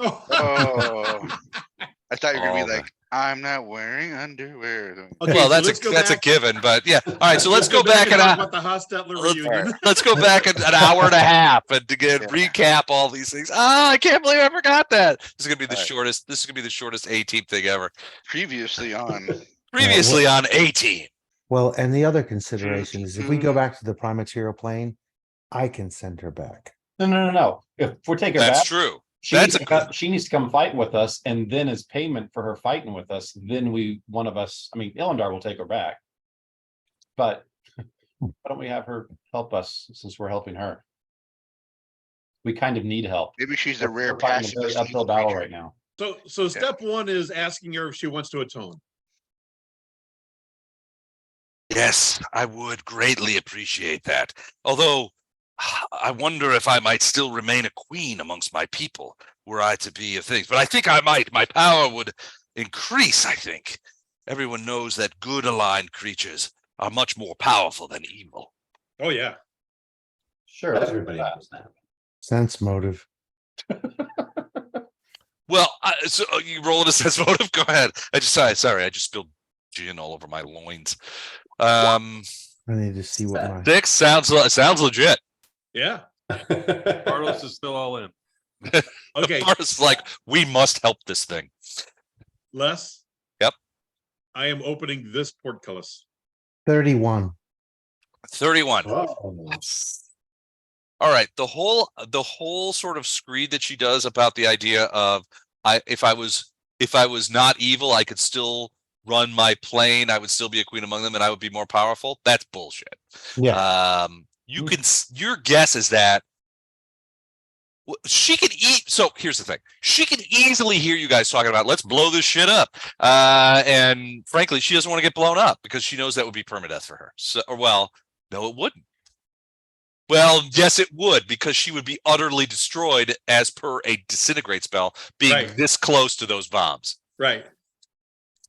Oh, I thought you were gonna be like, I'm not wearing underwear. Okay, Well, so that's a given, but yeah. All right, so let's go back and talk about the Hostetler let's- reunion. let's go back an hour and a half and to get recap all these things. I can't believe I forgot that. This is gonna be the shortest. This is gonna be the shortest A-Team thing ever. Previously on A-Team. Well, and the other consideration is if we go back to the prime material plane, I can send her back. No. If we take her That's back, true. she needs to come fight with us, and then as payment for her fighting with us, then Illendar will take her back. But why don't we have her help us since we're helping her? We kind of need help. maybe she's a rare We're fighting a passive very uphill battle right now. So step one is asking her if she wants to atone. Yes, I would greatly appreciate that. Although I wonder if I might still remain a queen amongst my people were I to be a thing. But I think I might. My power would increase, I think. Everyone knows that good aligned creatures are much more powerful than evil. Oh yeah. Sure, Everybody knows that. Sense motive. Well, so you rolling a sense motive? Go ahead. Sorry, I just spilled gin all over my loins. I need to see what my 6 sounds legit. Yeah. Carlos is still all in. Okay. Bart's like, we must help this thing. Les. Yep. I am opening this portcullis. 31. 31. Oh. All right. The whole sort of screed that she does about the idea of if I was not evil, I could still run my plane, I would still be a queen among them, and I would be more powerful. That's bullshit. Yeah. Your guess is that she could eat. So here's the thing: she can easily hear you guys talking about let's blow this shit up, and frankly, she doesn't want to get blown up because she knows that would be permadeath for her. So, no, it wouldn't. Well, yes, it would, because she would be utterly destroyed as per a disintegrate spell, being this close to those bombs. Right.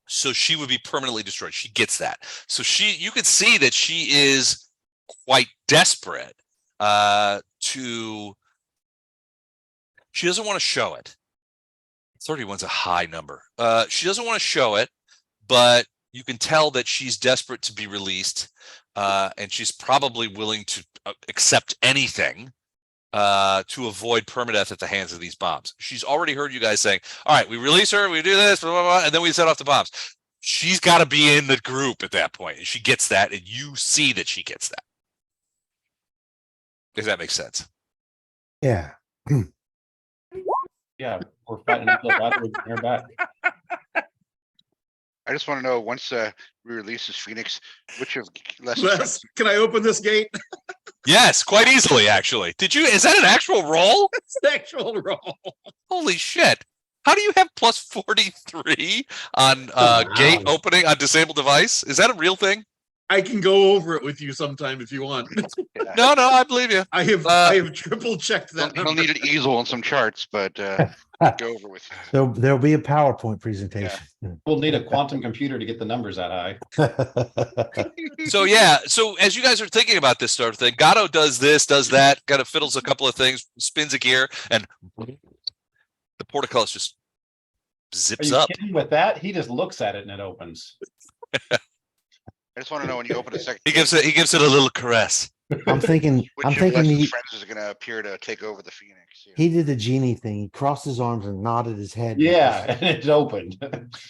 So she would be permanently destroyed. She gets that. So you can see that she is quite desperate she doesn't want to show it. 31's a high number. She doesn't want to show it, but you can tell that she's desperate to be released, and she's probably willing to accept anything to avoid permadeath at the hands of these bombs. She's already heard you guys saying, all right, we release her, we do this, blah, blah, blah, and then we set off the bombs. She's got to be in the group at that point, and she gets that, and you see that she gets that. Does that make sense? Yeah. Yeah, we're fighting until battle with her back. I just want to know, once we release this Phoenix, which of Les, can I open this gate? Yes, quite easily, actually. Is that an actual roll? It's an actual roll. Holy shit. How do you have plus 43 on gate opening on disabled device? Is that a real thing? I can go over it with you sometime if you want. No, I believe you. I have triple checked that. You'll need an easel and some charts, but go over with you. There'll be a PowerPoint presentation. We'll need a quantum computer to get the numbers that high. So as you guys are thinking about this sort of thing, Gatto does this, does that, kind of fiddles a couple of things, spins a gear, and the portcullis just zips up. Kidding with that? He just looks at it and it opens. I just want to know, when you open a second, He gives it a little caress. I'm thinking which of Les's friends is going to appear to take over the Phoenix. he did the genie thing. He crossed his arms and nodded his head. Yeah, and it opened.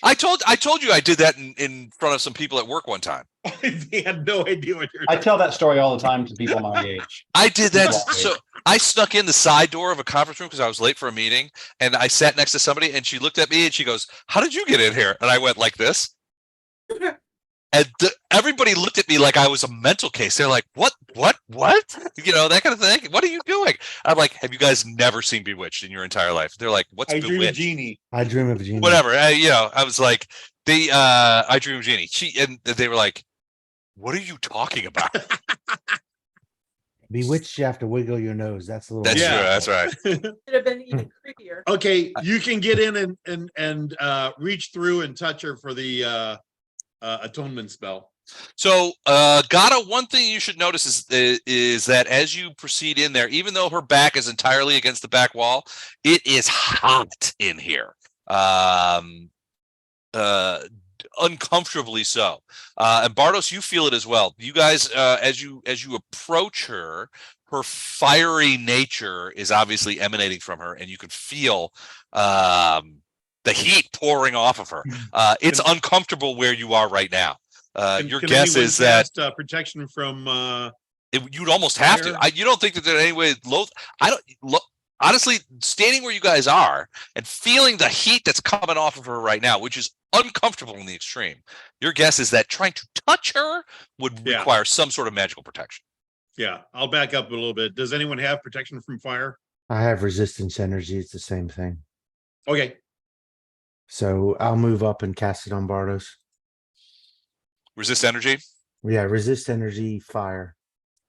I told you I did that in front of some people at work one time. They had no idea what you're I tell that story all the time to people my age. I did that. So I snuck in the side door of a conference room because I was late for a meeting, and I sat next to somebody, and she looked at me and she goes, "How did you get in here?" And I went like this. And everybody looked at me like I was a mental case. They're like, what? You know, that kind of thing. What are you doing? I'm like, have you guys never seen Bewitched in your entire life? They're like, what's Bewitched? Dream of Genie. I dream of a genie. Whatever. I was like, I dream of Genie. And they were like, what are you talking about? Bewitched, you have to wiggle your nose. That's a little. That's true. That's right. Should have been even creepier. Okay, you can get in and reach through and touch her for the atonement spell. So, Gata, one thing you should notice is that as you proceed in there, even though her back is entirely against the back wall, it is hot in here. Uncomfortably so. And Bardos, you feel it as well. You guys, as you approach her, her fiery nature is obviously emanating from her, and you can feel the heat pouring off of her. It's uncomfortable where you are right now. Your guess is that protection from you'd almost have to. You don't think that there's any way I don't honestly, standing where you guys are and feeling the heat that's coming off of her right now, which is uncomfortable in the extreme. Your guess is that trying to touch her would require some sort of magical protection. Yeah, I'll back up a little bit. Does anyone have protection from fire? I have resistance energy. It's the same thing. Okay. So I'll move up and cast it on Bardos. Resist energy? Yeah, resist energy, fire.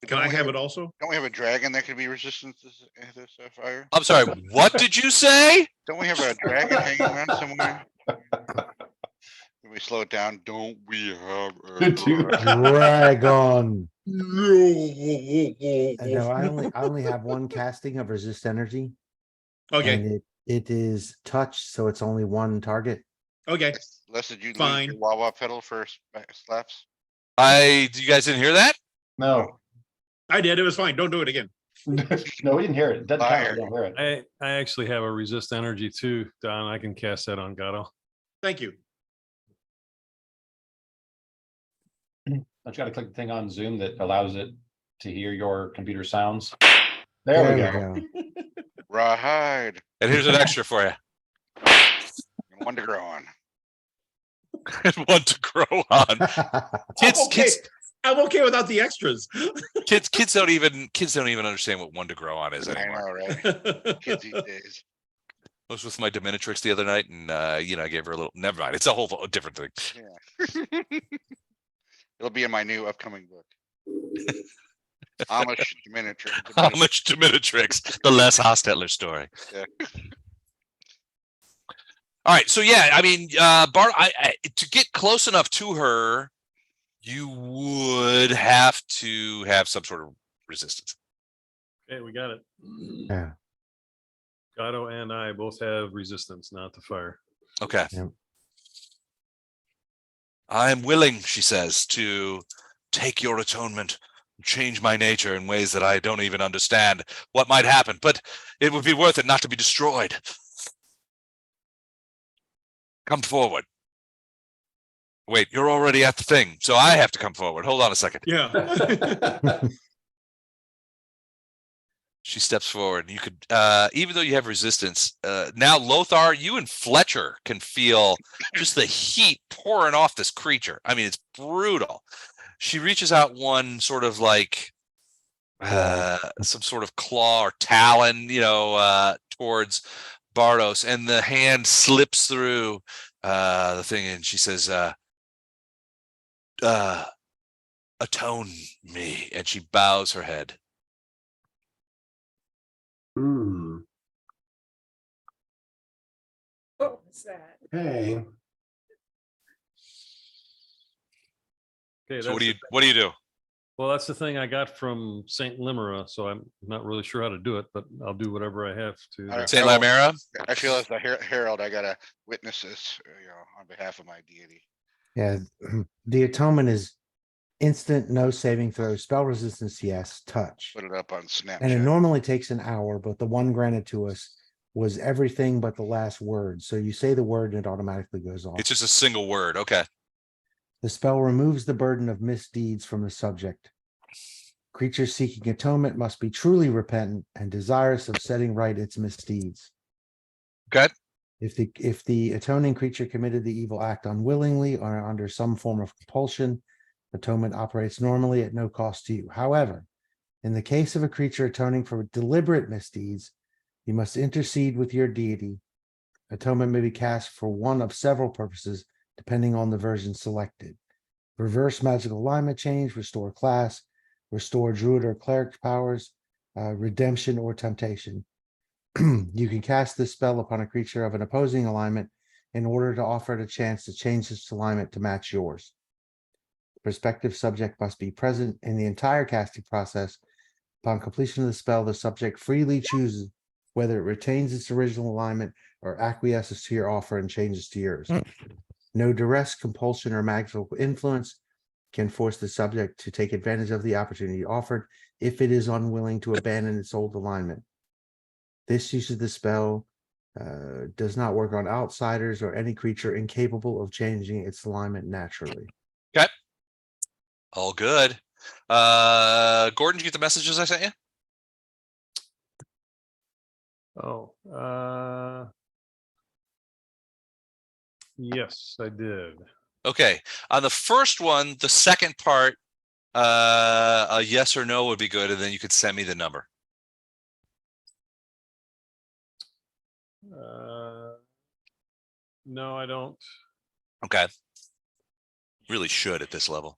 Can I have it also? Don't we have a dragon that could be resistant to this fire? I'm sorry, what did you say? Don't we have a dragon hanging around somewhere? Can we slow it down? Don't we have a Dragon? No. No, I only have one casting of resist energy. Okay. And it is touch, so it's only one target. Okay. Les, did you Fine. lose your wah-wah pedal for slaps? You guys didn't hear that? No, I did. It was fine. Don't do it again. no, we didn't hear it. It doesn't count. Fire. We don't hear it. I actually have a resist energy too, Don. I can cast that on Gato. Thank you. Don't you gotta click the thing on Zoom that allows it to hear your computer sounds? There we go. Rawhide. And here's an extra for you. One to grow on. And one to grow on. Kids, I'm okay. kids, I'm okay without the extras. kids don't even understand what one to grow on is I anymore. know, right? Kids these days. I was with my dominatrix the other night, and I gave her a little. Never mind, it's a whole different thing. Yeah. It'll be in my new upcoming book. Amish dominatrix. Homage dominatrix, the Les Hostetler story. Yeah. All right, so yeah, I mean, Bart, to get close enough to her, you would have to have some sort of resistance. Okay, we got it. Yeah. Gato and I both have resistance, not to fire. Okay. Yep. I am willing, she says, to take your atonement, change my nature in ways that I don't even understand what might happen, but it would be worth it not to be destroyed. Come forward. Wait, you're already at the thing, so I have to come forward. Hold on a second. Yeah. She steps forward. You could, even though you have resistance, now Lothar, you and Fletcher can feel just the heat pouring off this creature. I mean, it's brutal. She reaches out one sort of like some sort of claw or talon, towards Bardos, and the hand slips through the thing, and she says, atone me, and she bows her head. Hmm. What was that? Hey. Okay, So what do that's you do? well, that's the thing I got from Saint Limera, so I'm not really sure how to do it, but I'll do whatever I have to. All right. Saint Lamera? I feel as the herald, I gotta witness this, on behalf of my deity. Yeah, the atonement is instant, no saving throw, spell resistance, yes, touch. Put it up on And it Snapchat. normally takes an hour, but the one granted to us was everything but the last word. So you say the word and it automatically goes off. It's just a single word. Okay. The spell removes the burden of misdeeds from the subject. Creatures seeking atonement must be truly repentant and desirous of setting right its misdeeds. Okay. If the atoning creature committed the evil act unwillingly or under some form of compulsion, atonement operates normally at no cost to you. However, in the case of a creature atoning for deliberate misdeeds, you must intercede with your deity. Atonement may be cast for one of several purposes, depending on the version selected. Reverse magical alignment change, restore class, restore druid or cleric powers, redemption or temptation. You can cast this spell upon a creature of an opposing alignment in order to offer it a chance to change its alignment to match yours. prospective subject must be present in the entire casting process. Upon completion of the spell, the subject freely chooses whether it retains its original alignment or acquiesces to your offer and changes to yours. No duress, compulsion, or magical influence can force the subject to take advantage of the opportunity offered if it is unwilling to abandon its old alignment. This use of the spell does not work on outsiders or any creature incapable of changing its alignment naturally. All good. Gordon, did you get the messages I sent you? Oh, yes, I did. Okay. On the first one, the second part, a yes or no would be good, and then you could send me the number. No, I don't. Okay. Really should at this level.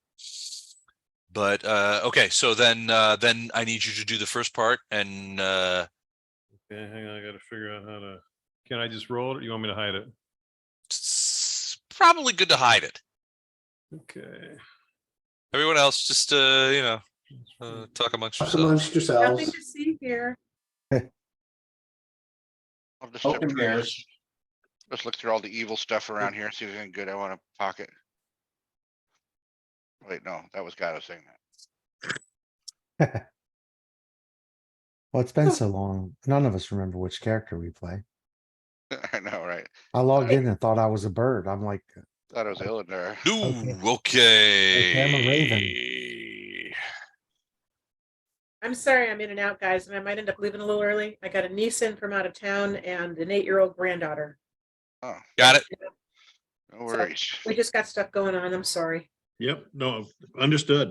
But okay, so then I need you to do the first part, and Okay, hang on, I gotta figure out how to. Can I just roll it, or you want me to hide it? it's probably good to hide it. Okay. Everyone else, just talk amongst Talk yourselves. amongst Nothing yourselves. to see here. I'll just check Open through mirrors. this. Just look through all the evil stuff around here, see if there's anything good I want to pocket. Wait, no, that was God saying that. Well, it's been so long. None of us remember which character we play. I know, right? I logged in and thought I was a bird. I'm like, Thought it was Illidar. Ooh, okay. I'm a raven. I'm sorry I'm in and out, guys, and I might end up leaving a little early. I got a niece in from out of town and an 8-year-old granddaughter. Oh, Got it. no worries. We just got stuff going on. I'm sorry. Yep, no, understood.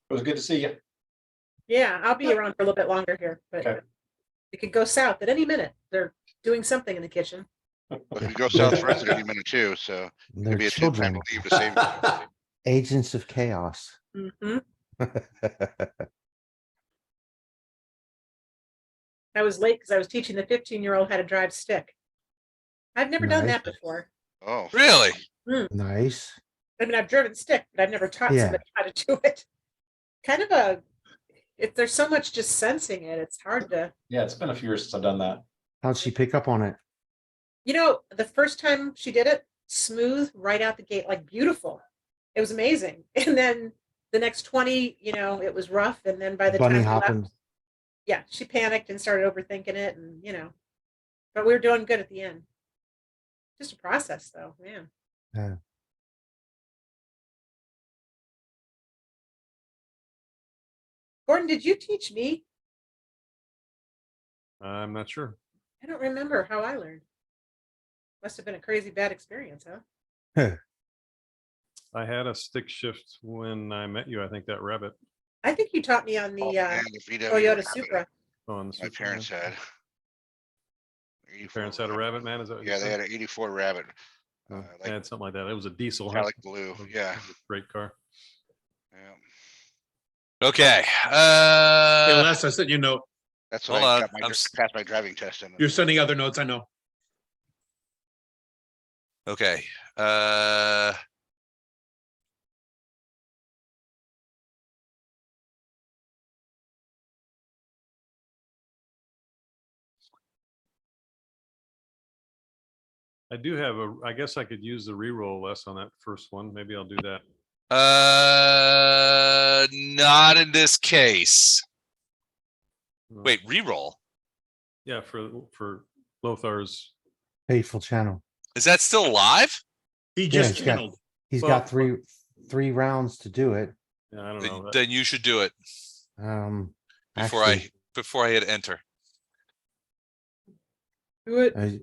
It was good to see you. Yeah, I'll be around for a little bit longer here, but Okay. it could go south at any minute. They're doing something in the kitchen. If you go south for us at any minute too, so they're it'd be a tip children, to leave to save you. agents of chaos. Hmm. I was late because I was teaching the 15-year-old how to drive stick. I've never done Nice. that before. Oh, Really? Nice. I mean, I've driven stick, but I've never taught Yeah. somebody how to do it. Kind of if there's so much just sensing it, it's hard to. Yeah, it's been a few years since I've done that. How'd she pick up on it? The first time she did it, smooth right out the gate, like beautiful. It was amazing. And then the next 20, it was rough. And then by the Bunny time we hopping. left, yeah, she panicked and started overthinking it, and but we were doing good at the end. Just a process, though, man. Yeah. Gordon, did you teach me? I'm not sure. I don't remember how I learned. Must have been a crazy bad experience, huh? I had a stick shift when I met you. I think that rabbit I think you taught me on the man, the VW Toyota rabbit Supra. on the My Super parents Man. had. Your parents had a rabbit, man. Is that what you Yeah, they said? had an 84 rabbit. Oh, like they had something like that. It was a diesel. huh? metallic blue. It was Yeah. a great car. Yeah. Okay. Hey, Les, I sent you a note. That's what Hold I on, got I'm passed my driving test in. You're sending other notes, I know. Okay. I do have I guess I could use the reroll less on that first one. Maybe I'll do that. Not in this case. Wait, reroll. Yeah, for Lothar's. Fateful channel. Is that still alive? He Yeah, just it's got- channeled. He's Well, got three rounds to do it. Yeah, I don't know. Then you should do it before Actually, I hit enter. Do it. I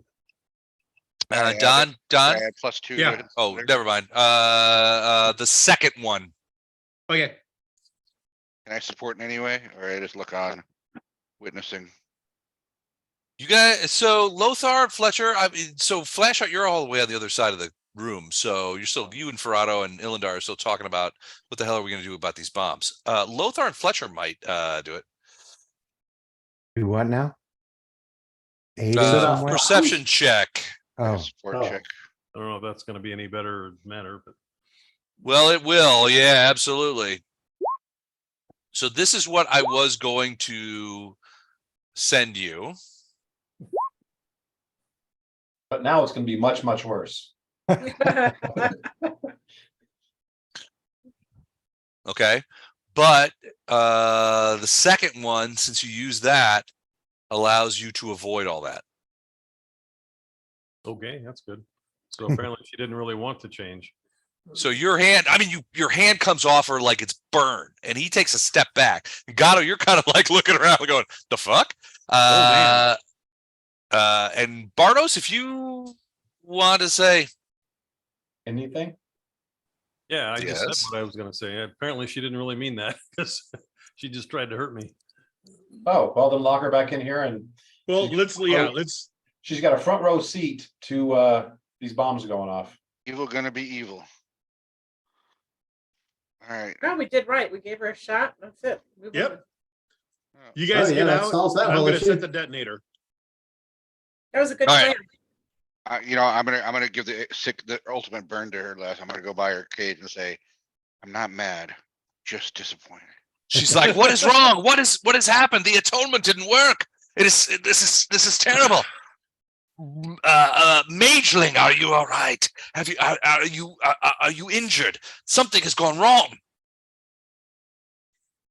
added- Don. I had +2. Yeah. to it. Oh, never mind. The second one. Okay, Can I support in any way, or I just look on witnessing? You guys, so Lothar, Fletcher, so Flash out, you're all the way on the other side of the room. So you're still, you and Ferrado and Illendar are still talking about what the hell are we going to do about these bombs. Lothar and Fletcher might do it. do what now? Aid in some way? Perception check. Like a Oh, support Oh. check. I don't know if that's going to be any better or matter, but Well, it will. Yeah, absolutely. So this is what I was going to send you. But now it's gonna be much, much worse. Okay. But the second one, since you use that, allows you to avoid all that. Okay, that's good. So apparently she didn't really want to change. So your hand, I mean, your hand comes off her like it's burned, and he takes a step back. Gato, you're kind of like looking around going, the fuck? man. And Bartos, if you want to say, Anything? Yeah, I just Yes. said what I was gonna say. Apparently she didn't really mean that because she just tried to hurt me. Oh, well, then lock her back in here and Well, let's, she's got a front row seat to these bombs going off. Evil gonna be evil. All right. No, we did right. We gave her a shot. That's it. Move Yep. on. you guys Oh, yeah, get that out. solves that and I'm whole gonna issue. set the detonator. That was a good All plan. right. I'm gonna give the ultimate burn to her last. I'm gonna go by her cage and say, I'm not mad, just disappointed. she's like, what is wrong? What has happened? The atonement didn't work. This is terrible. Mageling, are you all right? Are you injured? Something has gone wrong.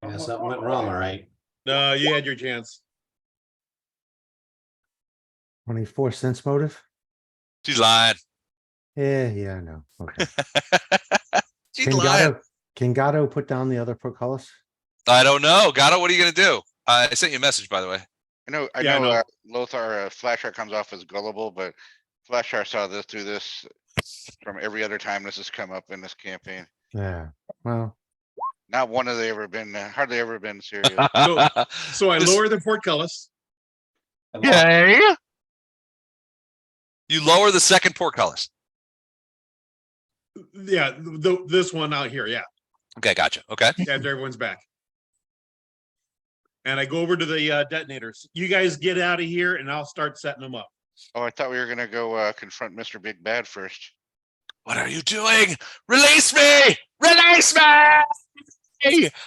Yeah, something went wrong, all right. No, you had your chance. 24 cents motive? She's lying. Yeah, I know. Okay. She's Can lying. Gato put down the other portcullis? I don't know. Gato, what are you gonna do? I sent you a message, by the way. I Yeah, I know, know. Lothar, Flashheart comes off as gullible, but Flashheart saw this through this from every other time this has come up in this campaign. Yeah, well, Not one have they ever been, hardly ever been serious. So I This- lower the portcullis. And lock- Yeah. You lower the second portcullis. Yeah, this one out here. Yeah, Okay, gotcha. Okay. after everyone's back. And I go over to the detonators. You guys get out of here and I'll start setting them up. Oh, I thought we were gonna go confront Mr. Big Bad first. What are you doing? Release me! Release me!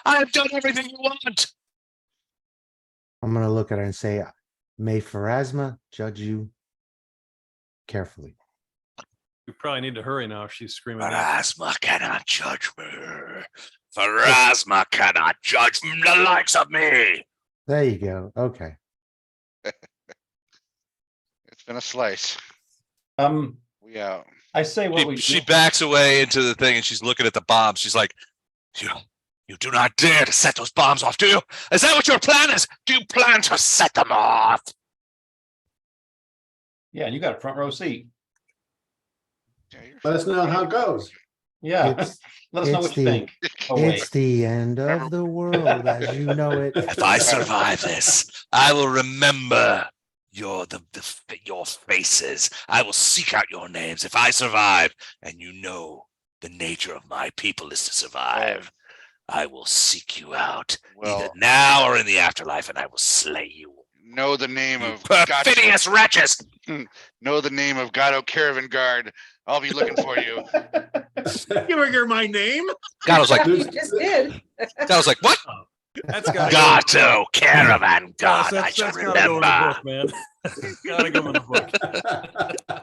I have done everything you want. I'm gonna look at her and say, may Pharasma judge you carefully. We probably need to hurry now. She's screaming. at us. Pharasma cannot judge me. Pharasma cannot judge the likes of me. There you go. Okay. It's been a slice. We out. I say what we She do. backs away into the thing and she's looking at the bombs. She's like, you do not dare to set those bombs off, do you? Is that what your plan is? Do you plan to set them off? Yeah, you got a front row seat. Yeah, you're Let us know how it goes. Yeah, It's, let us know it's what you the- think. Oh, wait. it's the end of the world as you know it. If I survive this, I will remember your faces. I will seek out your names. If I survive, and you know the nature of my people is to survive, I will seek you out either Well, now or in the afterlife, and I will slay you. know the name You of perfidious wretches! know the name of Gato Caravan Guard. I'll be looking for you. Giving her my name. God, I was like, You just did. I was like, what? That's gotta Gato Caravan Yes, God, I shall that's gotta go in the remember. book, man. Gotta go in the book.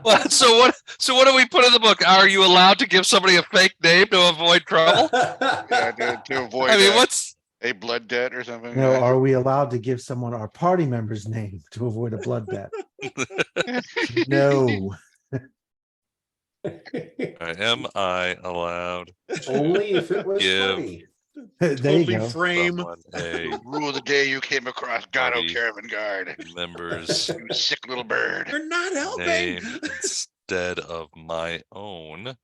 What? So what do we put in the book? Are you allowed to give somebody a fake name to avoid trouble? Yeah, to avoid I mean, what's a blood debt or something. No, are we allowed to give someone our party member's name to avoid a blood debt? No. am I allowed Only if it was Give. funny. There you Totally go. frame. someone a Rule the day you came across Gato Party. Caravan Guard. member's You sick little bird. You're not helping. name instead of my own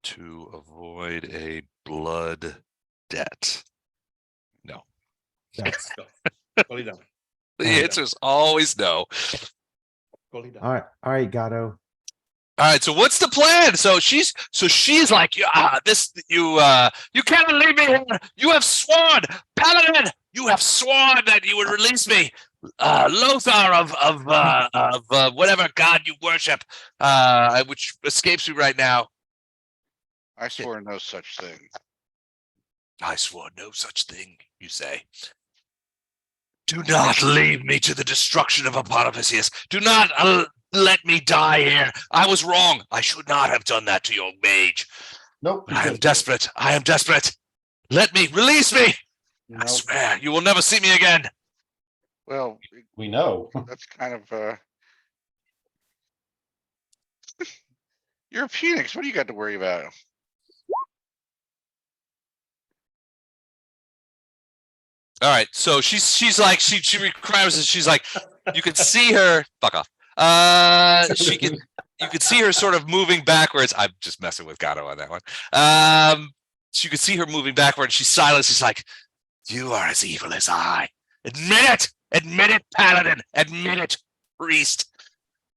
to avoid a blood debt? No. That's- Totally done. The Okay. answer is always no. Totally done. All right, Gato. All right, so what's the plan? So she's like, you cannot leave me here. You have sworn, Paladin. You have sworn that you would release me, Lothar of whatever god you worship, which escapes me right now. I swore no such thing. I swore no such thing, you say. Do not lead me to the destruction of Aponivicius. Do not let me die here. I was wrong. I should not have done that to your mage. Nope. But I am desperate. I am desperate. Let me, release me. I Nope. swear, you will never see me again. Well, We know. that's kind of, you're a Phoenix. What do you got to worry about? All right, so she's like she requires it. She's like, you can see her. Fuck off. You could see her sort of moving backwards. I'm just messing with Gato on that one. So you could see her moving backward. She's silent. She's like, you are as evil as I. Admit it, paladin. Admit it, priest.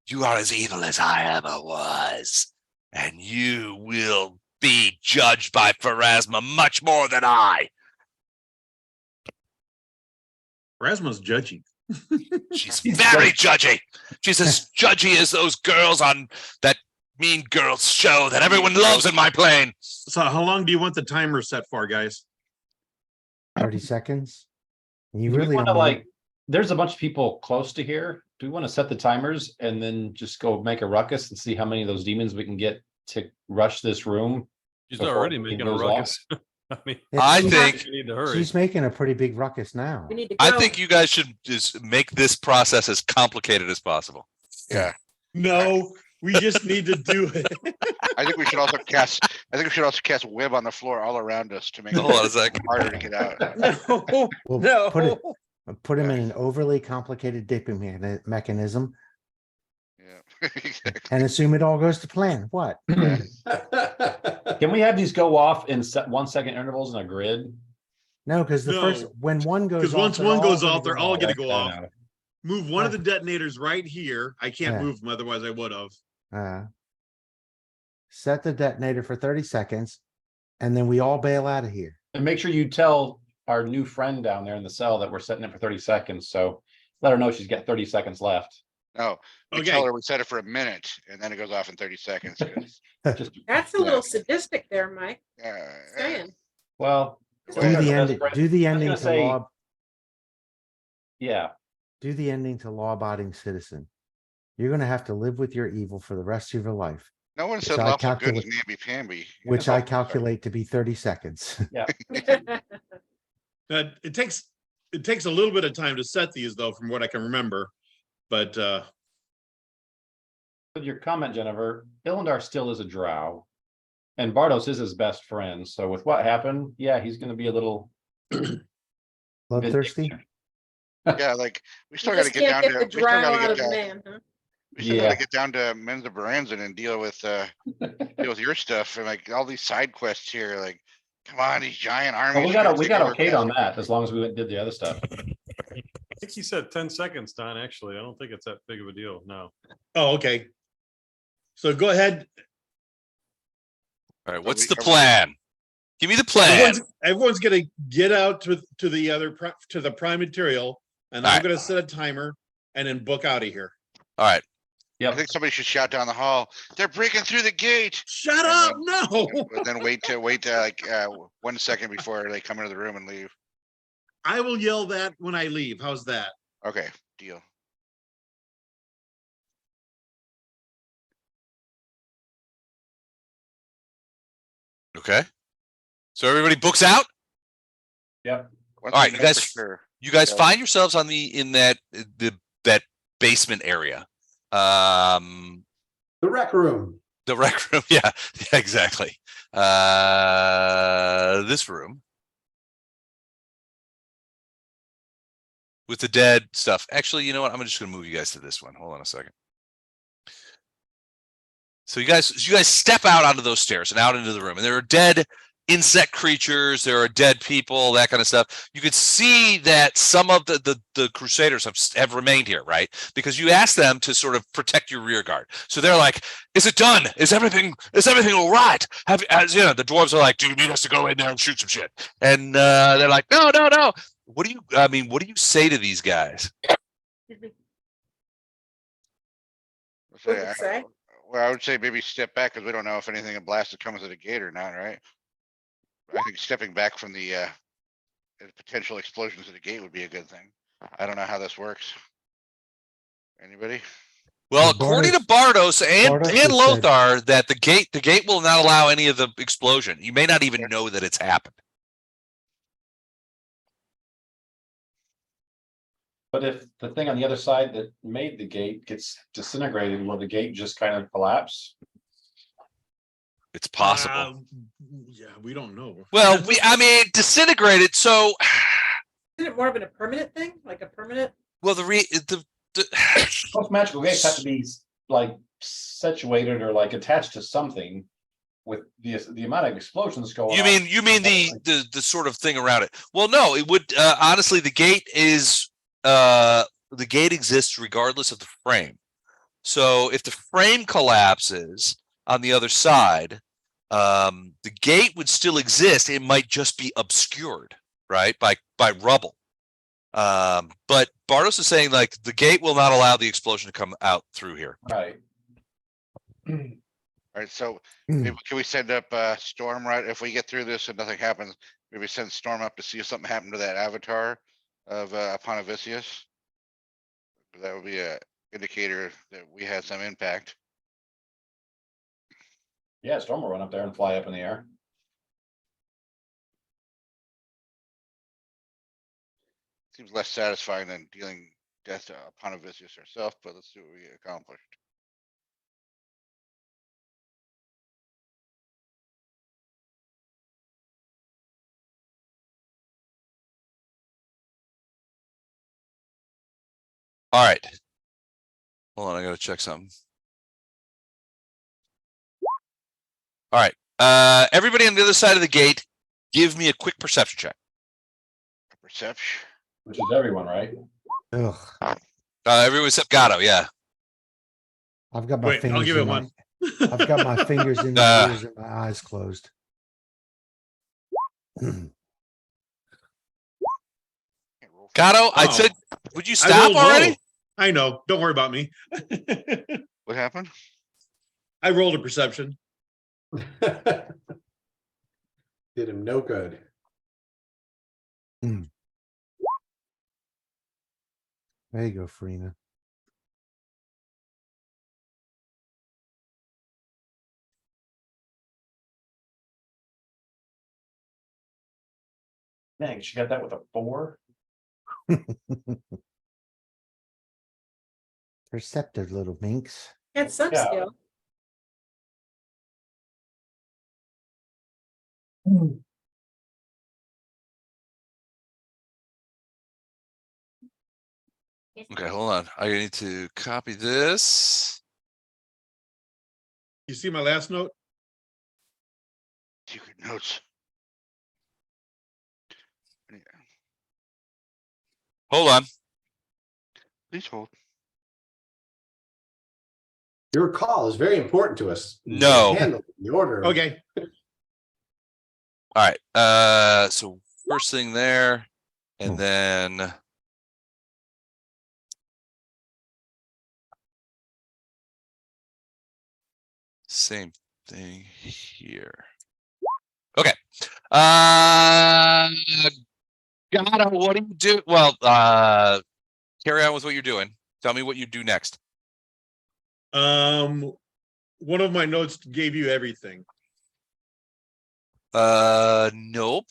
You are as evil as I ever was, and you will be judged by Pharasma much more than I. Rasmus judging. She's very judgy. She's as judgy as those girls on that Mean Girls show that everyone loves in my plane. So how long do you want the timer set for, guys? 30 seconds. You Do we really want to don't like, there's a bunch of people close to here. Do we want to set the timers and then just go make a ruckus and see how many of those demons we can get to rush this room? She's Before already it making a goes off. ruckus. I mean, I She's- think you need to hurry. She's making a pretty big ruckus now. We need to I go. think you guys should just make this process as complicated as possible. Yeah, No, we just need to do it. I think we should also cast web on the floor all around us to make Hold on a it sec. harder to get out. No, We'll no. put him in an overly complicated dipping mechanism Yeah. and assume it all goes to plan. What? Can we have these go off in 1 second intervals in a grid? No, because the first No. when one goes Because off, once they're one all goes gonna off, they're all off. gonna go off. I know. Move one of the detonators right here. I can't Yeah. move them, otherwise I would have. Set the detonator for 30 seconds, and then we all bail out of here. And make sure you tell our new friend down there in the cell that we're setting it for 30 seconds. So let her know she's got 30 seconds left. No, we Okay. tell her we set it for a minute and then it goes off in 30 seconds. 'Cause, Just, That's a little sadistic there, Mike. Saying. well, Do Do Yeah, the that's ending. great. Do the I was ending gonna to say- law. yeah. Do the ending to law-abiding citizen. You're gonna have to live with your evil for the rest of your life, No one said I lawful good is calculate- namby-pamby. which Oh, I sorry. calculate to be 30 seconds. It takes a little bit of time to set these though, from what I can remember. But With your comment, Jennifer, Ilendar still is a drow. And Bardos is his best friend. So with what happened, yeah, he's gonna be a little. Bloodthirsty. Yeah, like, we You still gotta just get can't down get to, the we still drow gotta out get of down, man, huh? we still Yeah. gotta get down to Menza Baranzan and deal with your stuff and like all these side quests here, like, come on, these giant armies. Well, we trying got to we take got over okayed on Castle. that as long as we did the other stuff. I think he said 10 seconds, Don, actually. I don't think it's that big of a deal now. oh, okay. So go ahead. All right, what's we- the plan? Give me the plan. Everyone's gonna get out to the other to the prime material, and I'm Alright. gonna set a timer and then book out of here. All right. I Yep. think somebody should shout down the hall, they're breaking through the gate. Shut And up! then- No, And then wait to like 1 second before they come into the room and leave. I will yell that when I leave. How's that? Okay, deal. Okay. So everybody books out. Yep. Once All we right, you know for guys- sure. You guys Yeah. find yourselves on in that basement area. The rec room. The rec room. Yeah, exactly. This room with the dead stuff. Actually, you know what? I'm just going to move you guys to this one. Hold on a second. So you guys step out onto those stairs and out into the room, and there are dead insect creatures, there are dead people, that kind of stuff. You could see that some of the crusaders have remained here, right? Because you asked them to sort of protect your rear guard. So they're like, is it done? Is everything all right? As you know, the dwarves are like, do you need us to go in there and shoot some shit? And they're like, no. What do you say to these guys? Say, What'd you say? Well, I would say maybe step back because we don't know if anything blasted comes at the gate or not, right? I think stepping back from the potential explosions at the gate would be a good thing. I don't know how this works. Anybody? Well, Well, according to Bardos and Bardos has said- Lothar, that the gate will not allow any of the explosion. You may not even know that it's happened. But if the thing on the other side that made the gate gets disintegrated, will the gate just kind of collapse? It's possible. Yeah, we don't know. Well, I mean, disintegrated. So, Isn't it more of a permanent thing, like a permanent? well, Most magical gates have to be like situated or like attached to something with the amount of explosions going you on. mean the sort of thing around it. Well, no, it would honestly, the gate exists regardless of the frame. So if the frame collapses on the other side, the gate would still exist. It might just be obscured, right, by rubble. But Bardos is saying like the gate will not allow the explosion to come out through here. Right. All right, so Hmm. maybe can we send up Storm, right? If we get through this and nothing happens, maybe send Storm up to see if something happened to that avatar of Aponivicius. That would be a indicator that we had some impact. Yeah, Storm will run up there and fly up in the air. Seems less satisfying than dealing death to Aponivicius herself, but let's see what we accomplished. All right. Hold on, I gotta check something. All right. Everybody on the other side of the gate, give me a quick perception check. Perception. Which is everyone, right? Ugh, Everyone except Gatto, yeah. I've got my Wait, I'll fingers give in it my, one. I've got my fingers in my ears and my eyes closed. Can't roll for Gatto, I Oh. said, would you I stop rolled already? low. I know. Don't worry about me. What happened? I rolled a perception. Did him no good. There you go, Farina. Dang, she got that with a 4. Perceptive little minx. Had some Yeah. skill. Okay, hold on. I need to copy this. You see my last note? Secret notes. Yeah, Hold on. please hold. Your call is very important to us. No. Handle the order. Okay. All right. So first thing there, and Oh. then same thing here. Okay. Gatto, what do you do? Well, carry on with what you're doing. Tell me what you do next. One of my notes gave you everything. Nope.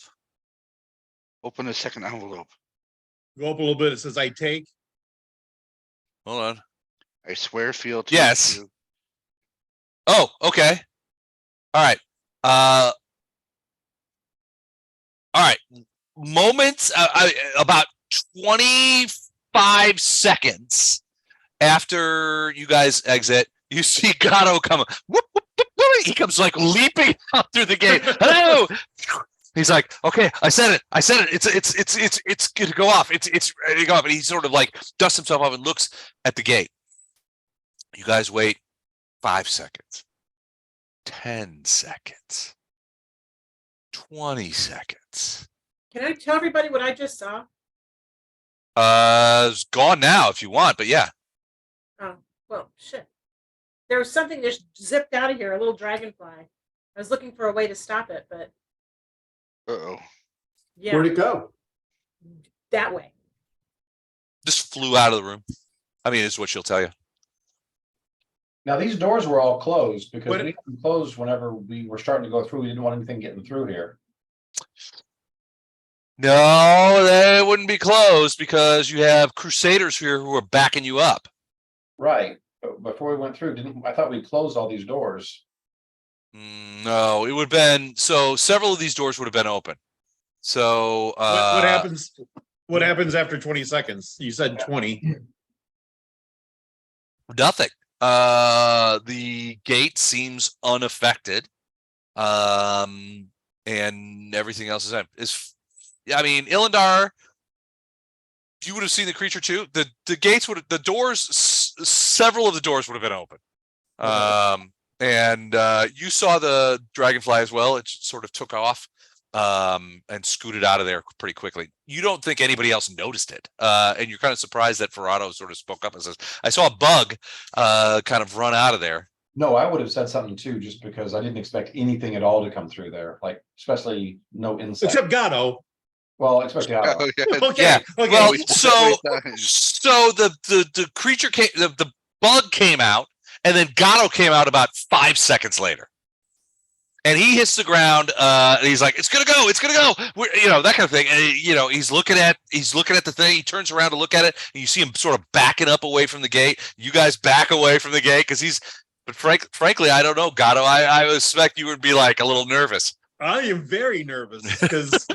Open the second envelope. Go up a little bit. It says I take. Hold on. I swear feel to Yes. you. Oh, okay. All right. All right. Moments, about 25 seconds after you guys exit, you see Gatto come. Whoop, whoop, whoop, whoop. He comes like leaping out through the gate. Hello. He's like, okay, I said it. It's gonna go off. It's ready to go off. And he sort of like dusts himself off and looks at the gate. You guys wait 5 seconds, 10 seconds, 20 seconds. Can I tell everybody what I just saw? It's gone now if you want, but yeah. Oh, well, shit. there was something just zipped out of here, a little dragonfly. I was looking for a way to stop it, but Uh-oh. yeah, Where'd it go? that way. Just flew out of the room. I mean, is what she'll tell you. Now, these doors were all closed because What- we had them closed whenever we were starting to go through. We didn't want anything getting through here. No, they wouldn't be closed because you have crusaders here who are backing you up. Right, but before we went through, I thought we closed all these doors. No, it would have been, so several of these doors would have been open. So, What happens? What happens after 20 seconds? You said 20. nothing. The gate seems unaffected. And everything else is I mean, Ilindar, you would have seen the creature too. The gates would, the doors, several of the doors would have been open. And you saw the dragonfly as well. It sort of took off and scooted out of there pretty quickly. You don't think anybody else noticed it. And you're kind of surprised that Ferrado sort of spoke up and says, I saw a bug kind of run out of there. No, I would have said something too, just because I didn't expect anything at all to come through there, like especially no insect. Except Gatto. Well, especially out. Oh, yeah. Okay. Yeah, Okay. well, we- so the creature came, the bug came out, and then Gatto came out about 5 seconds later. And he hits the ground, and he's like, it's gonna go, you know, that kind of thing. And you know, he's looking at the thing, he turns around to look at it, and you see him sort of backing up away from the gate. You guys back away from the gate because but frankly, I don't know, Gatto. I suspect you would be like a little nervous. I am very nervous because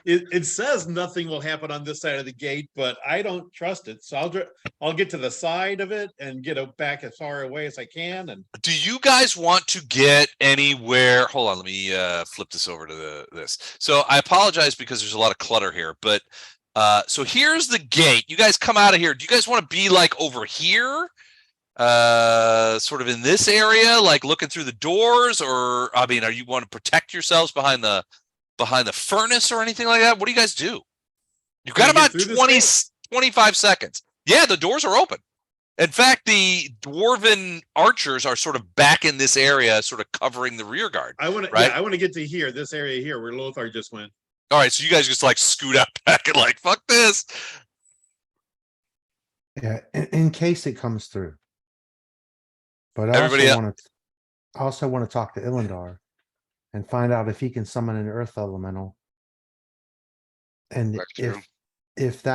it says nothing will happen on this side of the gate, but I don't trust it. So I'll get to the side of it and get back as far away as I can. And Do you guys want to get anywhere? Hold on, let me flip this over to this. So I apologize because there's a lot of clutter here, but so here's the gate. You guys come out of here. Do you guys want to be like over here? Sort of in this area, like looking through the doors, or I mean, are you want to protect yourselves behind the furnace or anything like that? What do you guys do? You've got Can I get about through this 20, gate? 25 seconds. Yeah, the doors are open. In fact, the dwarven archers are sort of back in this area, sort of covering the rear guard. I want to, Right. I want to get to here, this area here where Lothar just went. All right, so you guys just like scoot out back and like, fuck this. Yeah, in case it comes through. But Everybody I also want to talk to Ilindar and find out if he can summon an earth elemental. And That's true. if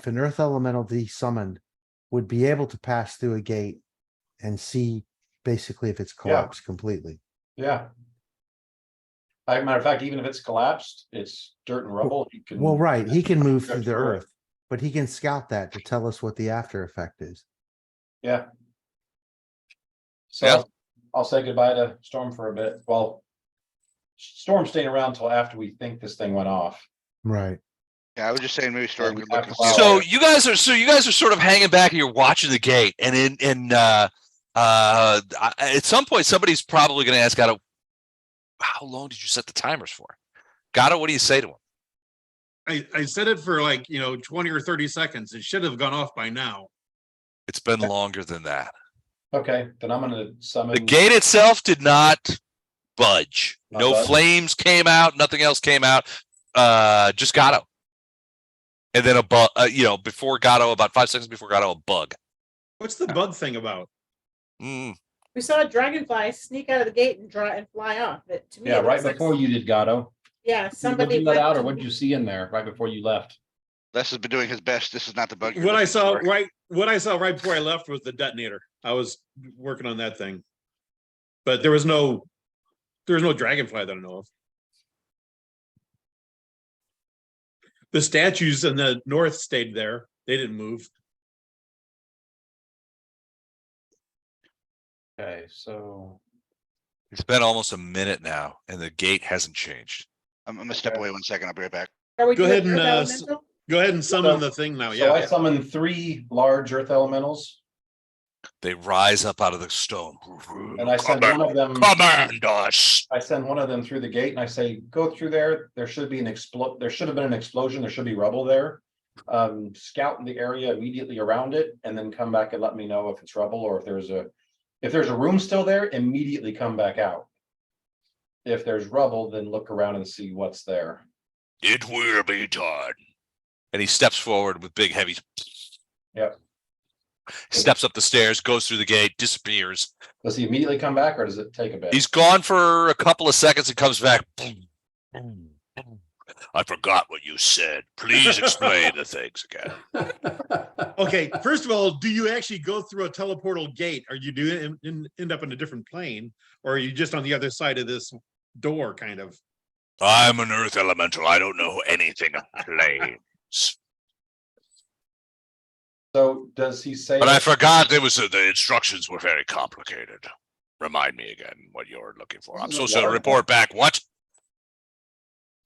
an earth elemental be summoned would be able to pass through a gate and see basically if it's collapsed completely. Yeah. As a matter of fact, even if it's collapsed, it's dirt and rubble. You can. Well, right, he can move through the Sure. earth, but he can scout that to tell us what the after effect is. Yeah. So Yeah. I'll say goodbye to Storm for a bit. Well, Storm's staying around till after we think this thing went off. Right. Yeah, I was just saying maybe Storm we could look have and to see. allow So it. you guys are sort of hanging back and you're watching the gate, and at some point somebody's probably going to ask Gatto, how long did you set the timers for? Gatto, what do you say to him? I said it for like, 20 or 30 seconds. It should have gone off by now. It's been longer than that. Okay, then I'm gonna summon. The gate itself did not budge. Not No budge? flames came out. Nothing else came out. Just Gatto. And then a bug, before Gatto, about 5 seconds before Gatto, a bug. What's the bug thing about? We saw a dragonfly sneak out of the gate and fly off. It, to me, Yeah, it right looks like- before you did Gatto. Yeah, somebody. Did you let went out, or to- what did you see in there right before you left? Les has been doing his best. This is not the bug. you're What I looking saw for. what I saw right before I left was the detonator. I was working on that thing, but there was no dragonfly that I know of. The statues in the north stayed there. They didn't move. Okay, so It's been almost a minute now, and the gate hasn't changed. I'm gonna step away 1 second. I'll be right back. Are we Go doing ahead and, earth s- elemental? Go ahead and summon So- the thing now. so I Yeah. summoned 3 large earth elementals, They rise up out of the stone. and I send one of them. Command us. I send one of them through the gate, and I say, "Go through there. There should be There should have been an explosion. There should be rubble there. Scout the area immediately around it, and then come back and let me know if it's rubble or if there's a If there's a room still there, immediately come back out. If there's rubble, then look around and see what's there. It will be done. And he steps forward with big, heavy. Yep. Steps up the stairs, goes through the gate, disappears. Does he immediately come back, or does it take a bit? He's gone for a couple of seconds and comes back. I forgot what you said. Please explain the things again. Okay, first of all, do you actually go through a teleportal gate? Or you do end up in a different plane? Or are you just on the other side of this door, kind of? I'm an earth elemental. I don't know anything of planes. So does he say? But I forgot there was the instructions were very complicated. Remind me again what you're looking for. I'm supposed to report back. What?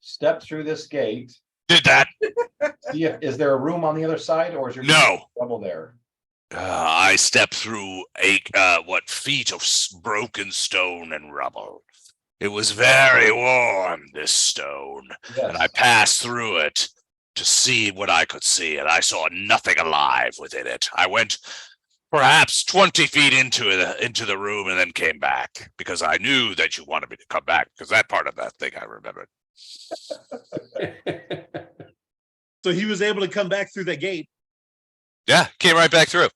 Step through this gate. Did that? See if, is there a room on the other side, or is there No. trouble there? I stepped through feet of broken stone and rubble. It was very warm, this stone, Yes. and I passed through it to see what I could see, and I saw nothing alive within it. I went perhaps 20 feet into the room and then came back because I knew that you wanted me to come back because that part of that thing I remembered. So he was able to come back through the gate. Yeah, came right back through.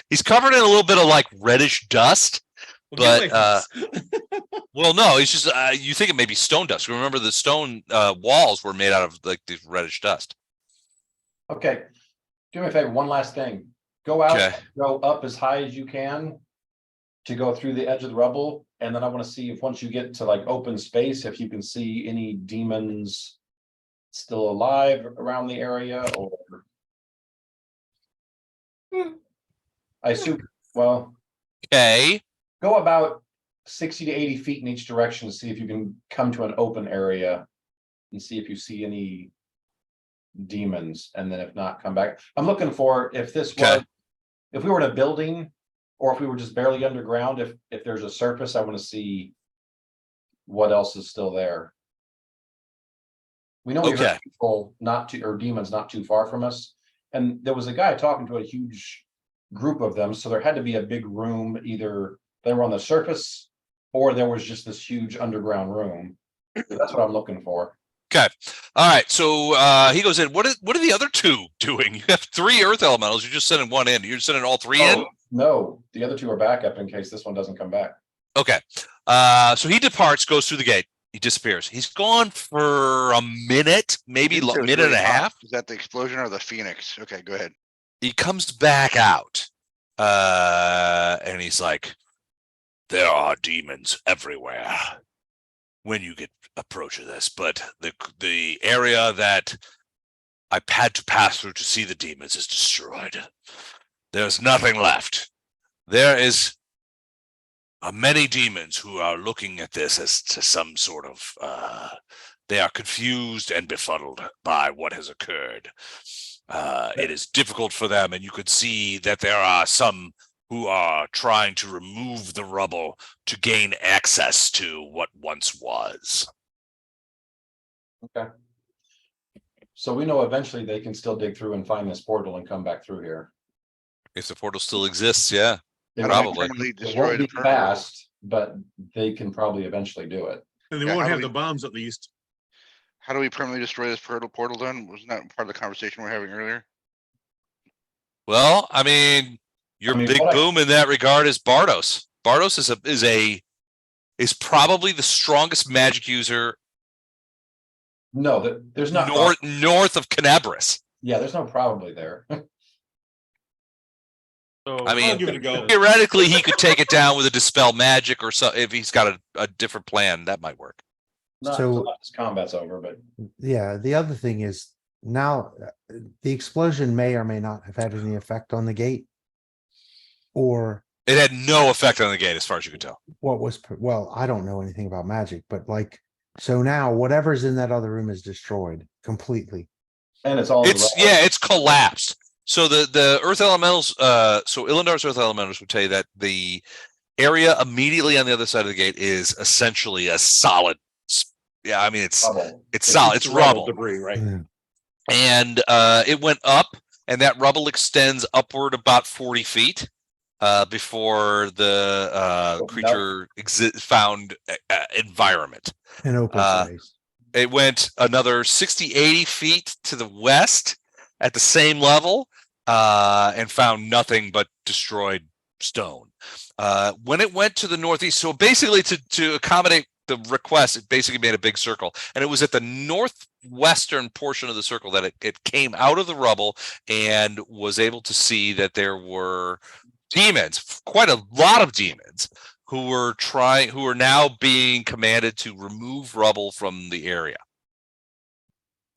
He's covered in a little bit of like reddish dust. Well, get But away from us. well, no, it's just you think it may be stone dust. Remember, the stone walls were made out of like this reddish dust. Okay, do me a favor, one last thing. Go out, Okay. go up as high as you can to go through the edge of the rubble, and then I want to see if once you get to like open space, if you can see any demons still alive around the area, or I assume, well, Okay. go about 60 to 80 feet in each direction to see if you can come to an open area and see if you see any demons, and then if not, come back. I'm looking for if this Okay. was, if we were in a building, or if we were just barely underground, if there's a surface, I want to see what else is still there. We know we Okay. heard people or demons not too far from us, and there was a guy talking to a huge group of them, so there had to be a big room, either they were on the surface or there was just this huge underground room. That's what I'm looking for. Okay. All right. So he goes in. What are the other two doing? You have 3 earth elementals. You're just sending one in. You're sending all 3 in. Oh, no, the other 2 are backup in case this one doesn't come back. Okay. So he departs, goes through the gate. He disappears. He's gone for a minute, maybe Didn't say it was minute and a really hot. half. Is that the explosion or the Phoenix? Okay, go ahead. He comes back out. And he's like, there are demons everywhere when you get approach of this, but the area that I had to pass through to see the demons is destroyed. There's nothing left. There is many demons who are looking at this as to some sort of they are confused and befuddled by what has occurred. It is difficult for them, and you could see that there are some who are trying to remove the rubble to gain access to what once was. Okay. So we know eventually they can still dig through and find this portal and come back through here. If the portal still exists, yeah. It How do we Probably. permanently It destroy won't the be perimeter? fast, but they can probably eventually do it. And they Yeah, won't how do have we- the bombs at least. How do we permanently destroy this portal then? Wasn't that part of the conversation we were having earlier? Well, I mean, your I mean, big what I- boom in that regard is Bardos. Bardos is probably the strongest magic user No, there's not. north of Canabris. Yeah, there's no probably there. So I mean, I'll give it a go. Theoretically, he could take it down with a dispel magic or so. If he's got a different plan, that might work. Not So- until this combat's over, but Yeah, the other thing is now the explosion may or may not have had any effect on the gate. Or It had no effect on the gate, as far as you can tell. what was, well, I don't know anything about magic, but like, so now whatever's in that other room is destroyed completely. and it's all. It's collapsed. So the earth elementals, so Ilandar's earth elementals would tell you that the area immediately on the other side of the gate is essentially a solid. Yeah, I mean it's Rubble. solid. It's rubble. Debris, right? And it went up, and that rubble extends upward about 40 feet. before the Opened up. creature found environment. An open space. It went another 60, 80 feet to the west at the same level and found nothing but destroyed stone. When it went to the northeast, so basically to accommodate the request, it basically made a big circle. And it was at the northwestern portion of the circle that it came out of the rubble and was able to see that there were demons, quite a lot of demons, who were now being commanded to remove rubble from the area.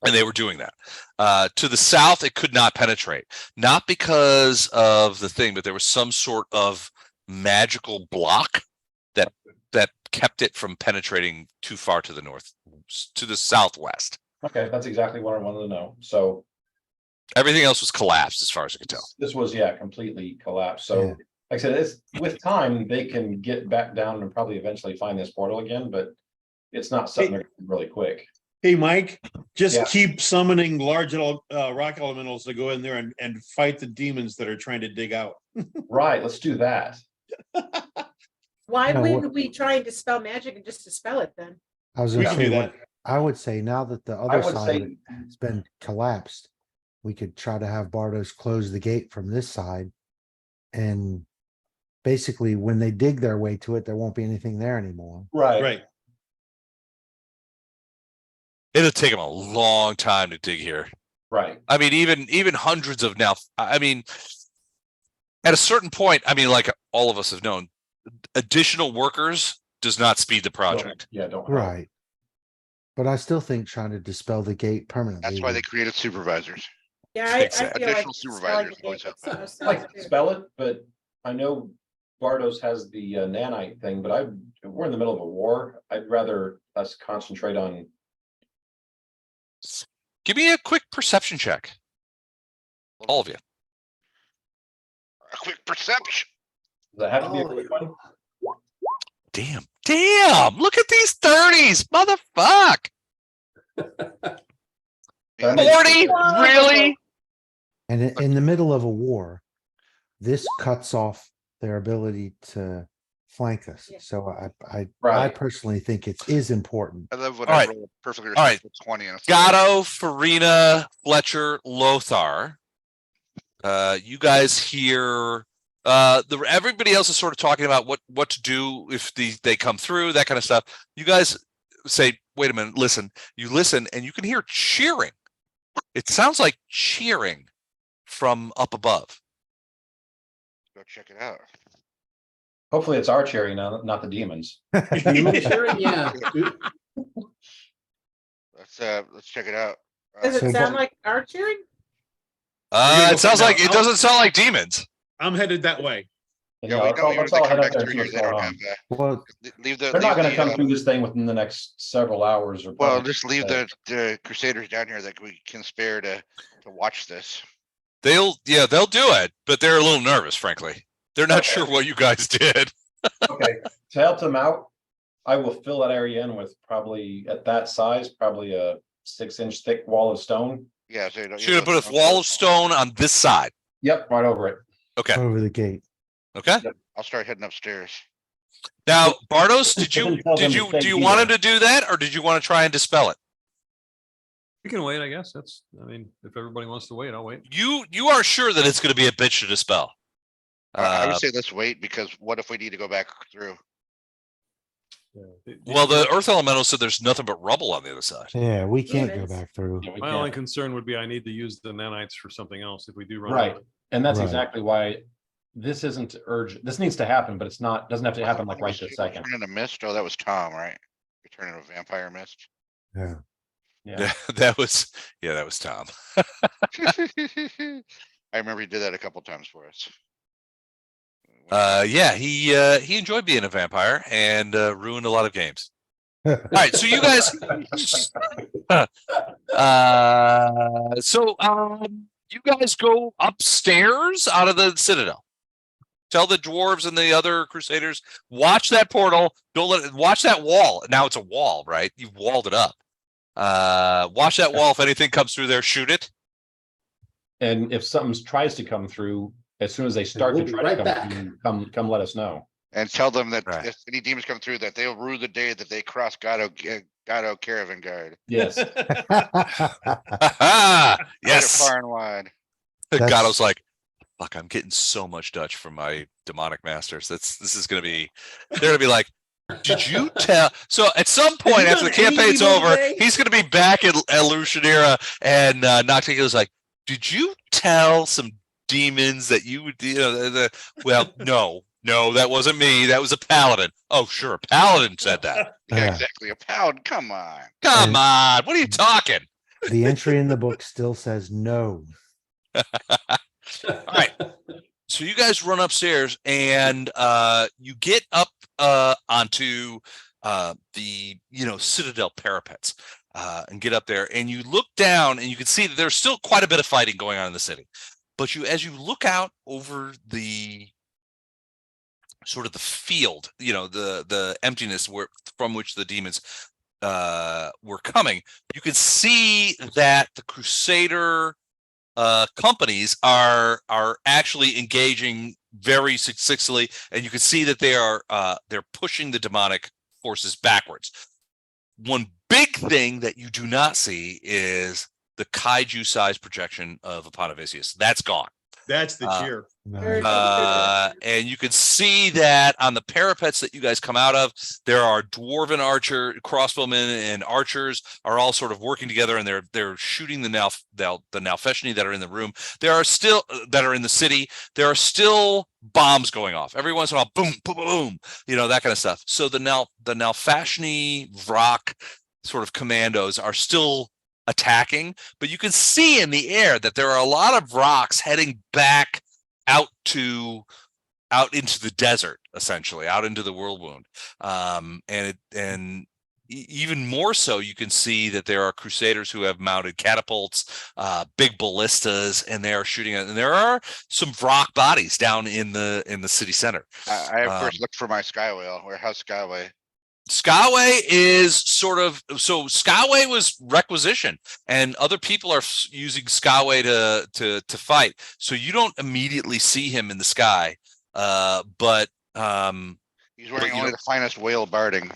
And they were doing that. To the south, it could not penetrate, not because of the thing, but there was some sort of magical block that kept it from penetrating too far to the north, to the southwest. Okay, that's exactly what I wanted to know. So Everything else was collapsed, as far as I could tell. this was, yeah, completely collapsed. So Yeah. like I said, it's with time, they can get back down and probably eventually find this portal again, but it's not something they're gonna do really quick. Hey, Mike, just Yeah. keep summoning large rock elementals to go in there and fight the demons that are trying to dig out. Right, let's do that. Why No, wouldn't we try and dispel magic and just dispel it then? I was We gonna can do say, that. I would say now that the I other would side say, has been collapsed, we could try to have Bardos close the gate from this side. And basically, when they dig their way to it, there won't be anything there anymore. right, Right. It'll take them a long time to dig here. right. I mean, even hundreds of now. I mean, at a certain point, I mean, like all of us have known, additional workers does not speed the project. Yeah, don't. Right. But I still think trying to dispel the gate permanently. That's why they would- created supervisors. Yeah, I Exactly. feel like Additional dispelling supervisors the always gate help makes out. most I like sense, to too. spell it, but I know Bardos has the nanite thing, but we're in the middle of a war. I'd rather us concentrate on. Give me a quick perception check, all of you. A quick perception. Does that have to be a Oh, quick one? Damn! Look at these 30s, motherfuck! I mean- 40, Whoa. really? And in the middle of a war, this cuts off their ability to flank us. Yeah. So I Right. personally think it is important. I love when All I right. roll a perfectly All right. respectable 20 and a Gatto, Farina, Fletcher, Lothar. You guys hear everybody else is sort of talking about what to do if they come through, that kind of stuff. You guys say, wait a minute, listen. You listen and you can hear cheering. It sounds like cheering from up above. Go check it out. Hopefully it's our cheering, not the demons. Sure, yeah. Let's check it out. Does So- it sound like our cheering? gonna go It sounds find like out. it doesn't sound like demons. I'm headed that way. Yeah, we know Let's they all come head up back there and through see here. what's They going don't on. have Well, leave the. They're not leave gonna the, come through this thing within the next several hours or. Well, probably- just leave the crusaders down here that we can spare to watch this. They'll do it, but they're a little nervous, frankly. They're not Okay. sure what you guys did. Okay, to help them out, I will fill that area in with probably at that size, probably a 6-inch thick wall of stone. Yeah, so you don't. Should have put a wall of stone on this side. Yep, right over it. Okay. over the gate. Okay. I'll start heading upstairs. Now, Bardos, did Then tell them to do stay you want him here. to do that, or did you want to try and dispel it? You can wait, I guess. I mean, if everybody wants to wait, I'll wait. You are sure that it's going to be a bitch to dispel. I would say let's wait because what if we need to go back through? Well, the earth elemental said there's nothing but rubble on the other side. Yeah, we can't go Demons. back through. Yeah, we My only can't. concern would be I need to use the nanites for something else if we do run. out. Right, and that's Right. exactly why this isn't urgent. This needs to happen, but it's not, doesn't have to happen like right this second. Turn into mist. Oh, that was Tom, right? We turned into a vampire mist. Yeah. Yeah, that was Tom. I remember he did that a couple times for us. Yeah, he enjoyed being a vampire and ruined a lot of games. All right, so you guys, you guys go upstairs out of the citadel. Tell the dwarves and the other crusaders, watch that portal. Don't let it, watch that wall. Now it's a wall, right? You've walled it up. Watch that wall. If anything comes through there, shoot it. and if something tries to come through, as soon as they start we'll to be try to right come back. through, come let us know. And tell them that Right. if any demons come through, that they'll rue the day that they cross Gado Caravan Guard. Yes. Ah, Quite yes. far and wide. God was like, fuck, I'm getting so much Dutch from my demonic masters. This is gonna be, they're gonna be like, did you tell? So at some point you after the done any campaign's evil over, today? he's gonna be back at Lucianera, and Noctiluca's like, did you tell some demons that you would, well, no, that wasn't me. That was a paladin. Oh, sure, a paladin said that. Yeah, Yeah. exactly. A pound. Come on. Come And- on, what are you talking? The entry in the book still says no. All right. So you guys run upstairs and you get up onto the citadel parapets and get up there, and you look down and you can see that there's still quite a bit of fighting going on in the city. But as you look out over the sort of the field, the emptiness from which the demons were coming, you can see that the crusader companies are actually engaging very successfully, and you can see that they're pushing the demonic forces backwards. One big thing that you do not see is the kaiju size projection of Aponivicius. That's gone. That's the cheer. And you can see that on the parapets that you guys come out of, there are dwarven crossbowmen and archers are all sort of working together, and they're shooting the Nalfeshni that are in the room. There are still that are in the city. There are still bombs going off every once in a while. Boom, boom, boom. That kind of stuff. So the Nalfeshni Vrak sort of commandos are still attacking, but you can see in the air that there are a lot of rocks heading back out into the desert, essentially out into the whirlwind. And even more so, you can see that there are crusaders who have mounted catapults, big ballistas, and they are shooting at, and there are some Vrak bodies down in the city center. I of course looked for my Skyway. How's Skyway? Skyway is Skyway was requisition, and other people are using Skyway to fight. So you don't immediately see him in the sky, but He's wearing only the finest whale barding.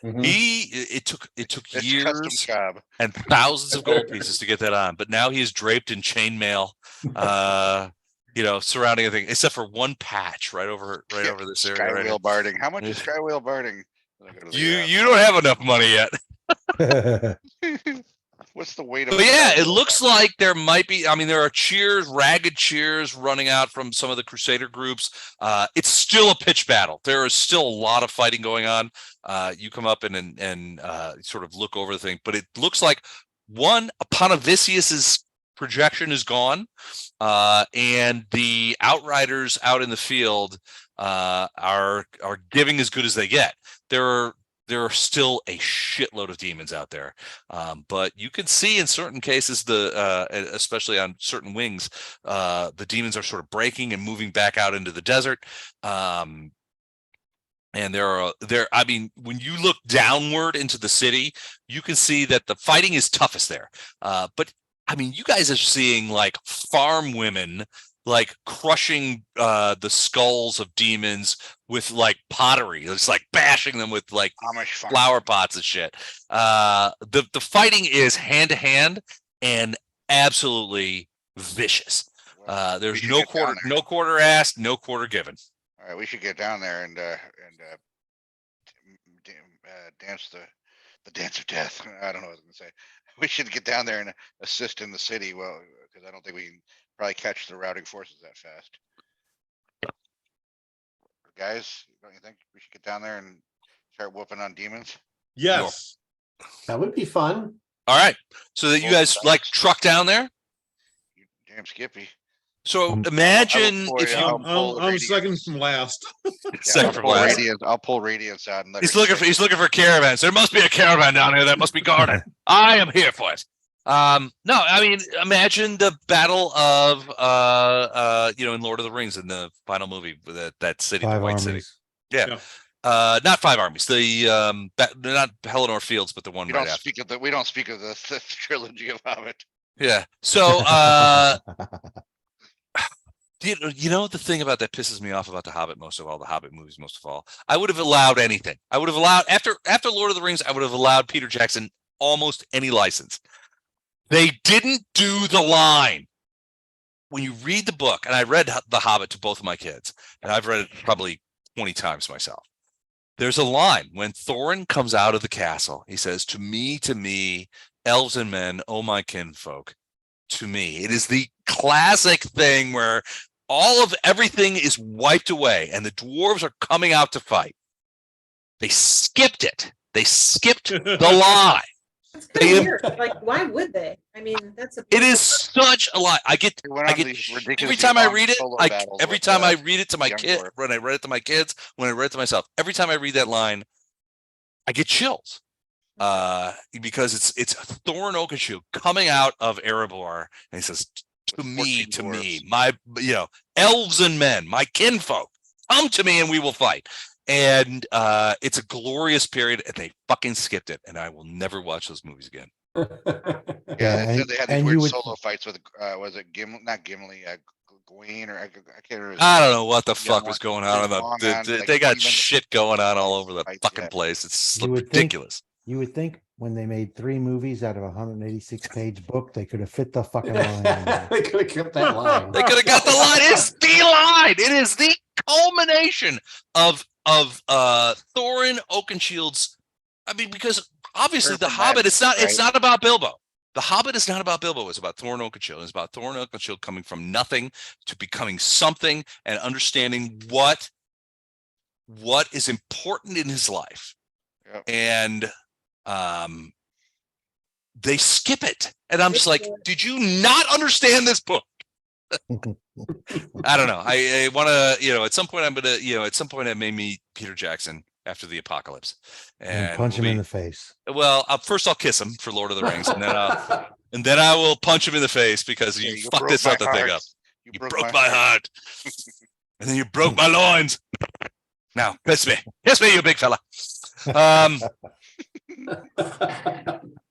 Mhm. it took It's custom years job. and thousands of gold pieces to get that on, but now he is draped in chainmail, surrounding everything except for one patch right over this area. Sky Right whale barding. How much is Sky whale barding? you don't have enough money yet. What's the weight of? But yeah, it looks like there might be. I mean, there are ragged cheers running out from some of the Crusader groups. It's still a pitched battle. There is still a lot of fighting going on. You come up and sort of look over the thing, but it looks like Aponivicius's projection is gone, and the outriders out in the field are giving as good as they get. There are still a shitload of demons out there, but you can see in certain cases especially on certain wings, the demons are sort of breaking and moving back out into the desert. And I mean, when you look downward into the city, you can see that the fighting is toughest there. But I mean, you guys are seeing like farm women like crushing the skulls of demons with like pottery. It's like bashing them with like Amish farm. flower pots and shit. The fighting is hand to hand and absolutely vicious. Well, we There's should no get down there. quarter asked, no quarter given. All right, we should get down there and dance the dance of death. I don't know what I was gonna say. We should get down there and assist in the city. Well, because I don't think we can probably catch the routing forces that fast. Guys, don't you think we should get down there and start whooping on demons? Yes. That would be fun. All right. So that you guys like truck down there. You damn Skippy. So Um, imagine I will if pour you you- pull the I'm radius. second from last. second from last. I'll pull radiance out and let He's her looking stay. for caravans. There must be a caravan down here that must be guarded. I am here for it. No, I mean, imagine the battle of in Lord of the Rings in the final movie with that city, the Five White City. armies. Yeah. Yeah. Not Five Armies. Not Pelennor Fields, but the one We right don't after. speak of the trilogy of Hobbit. Yeah. So You know the thing about that pisses me off about The Hobbit most of all, the Hobbit movies most of all. I would have allowed anything. I would have allowed after Lord of the Rings. I would have allowed Peter Jackson almost any license. They didn't do the line. When you read the book, and I read The Hobbit to both of my kids, and I've read it probably 20 times myself. There's a line when Thorin comes out of the castle. He says, to me, elves and men, oh my kinfolk, to me. It is the classic thing where all of everything is wiped away and the dwarves are coming out to fight. They skipped it. They skipped the line. That's kind of weird. Like, why would they? I mean, that's a. It is such a lie. I get these every ridiculously time I long read it. solo I battles every with, time I read it to my young kid, dwarf. when I read it to my kids, when I read it to myself, every time I read that line, I get chills. Because it's Thorin Oakenshield coming out of Erebor, and he says, to me, my elves and men, my kinfolk, come to me and we will fight. And it's a glorious period, and they fucking skipped it, and I will never watch those movies again. Yeah, Yeah, they said they had these and weird you would- solo fights with was it not Gimli, Gawain, or I can't remember. his I don't know what the Yeah, fuck was going on. They got shit going on all over the Fights, fucking yeah. place. It's You would think- ridiculous. You would think when they made 3 movies out of a 186-page book, they could have fit the fucking line in there. They could have kept that line. They could have got the line. It's the line. It is the culmination of Thorin Oakenshield's. I mean, because obviously Urban the Hobbit, it's magic, not about Bilbo. The Hobbit is not about Bilbo. It's about Thorin Oakenshield. It's about Thorin Oakenshield coming from nothing to becoming something and understanding what is important in his life. Yep. And they skip it. And I'm just like, did you not understand this book? I don't know. I want to, at some point I'm going to, at some point I may meet Peter Jackson after the apocalypse And punch him in the face. Well, first I'll kiss him for Lord of the Rings, and then I will punch him in the face because Yeah, you you fucked broke this my other thing heart. up. You You broke my heart. And then you broke Hmm. my loins. Now, kiss me, you big fella.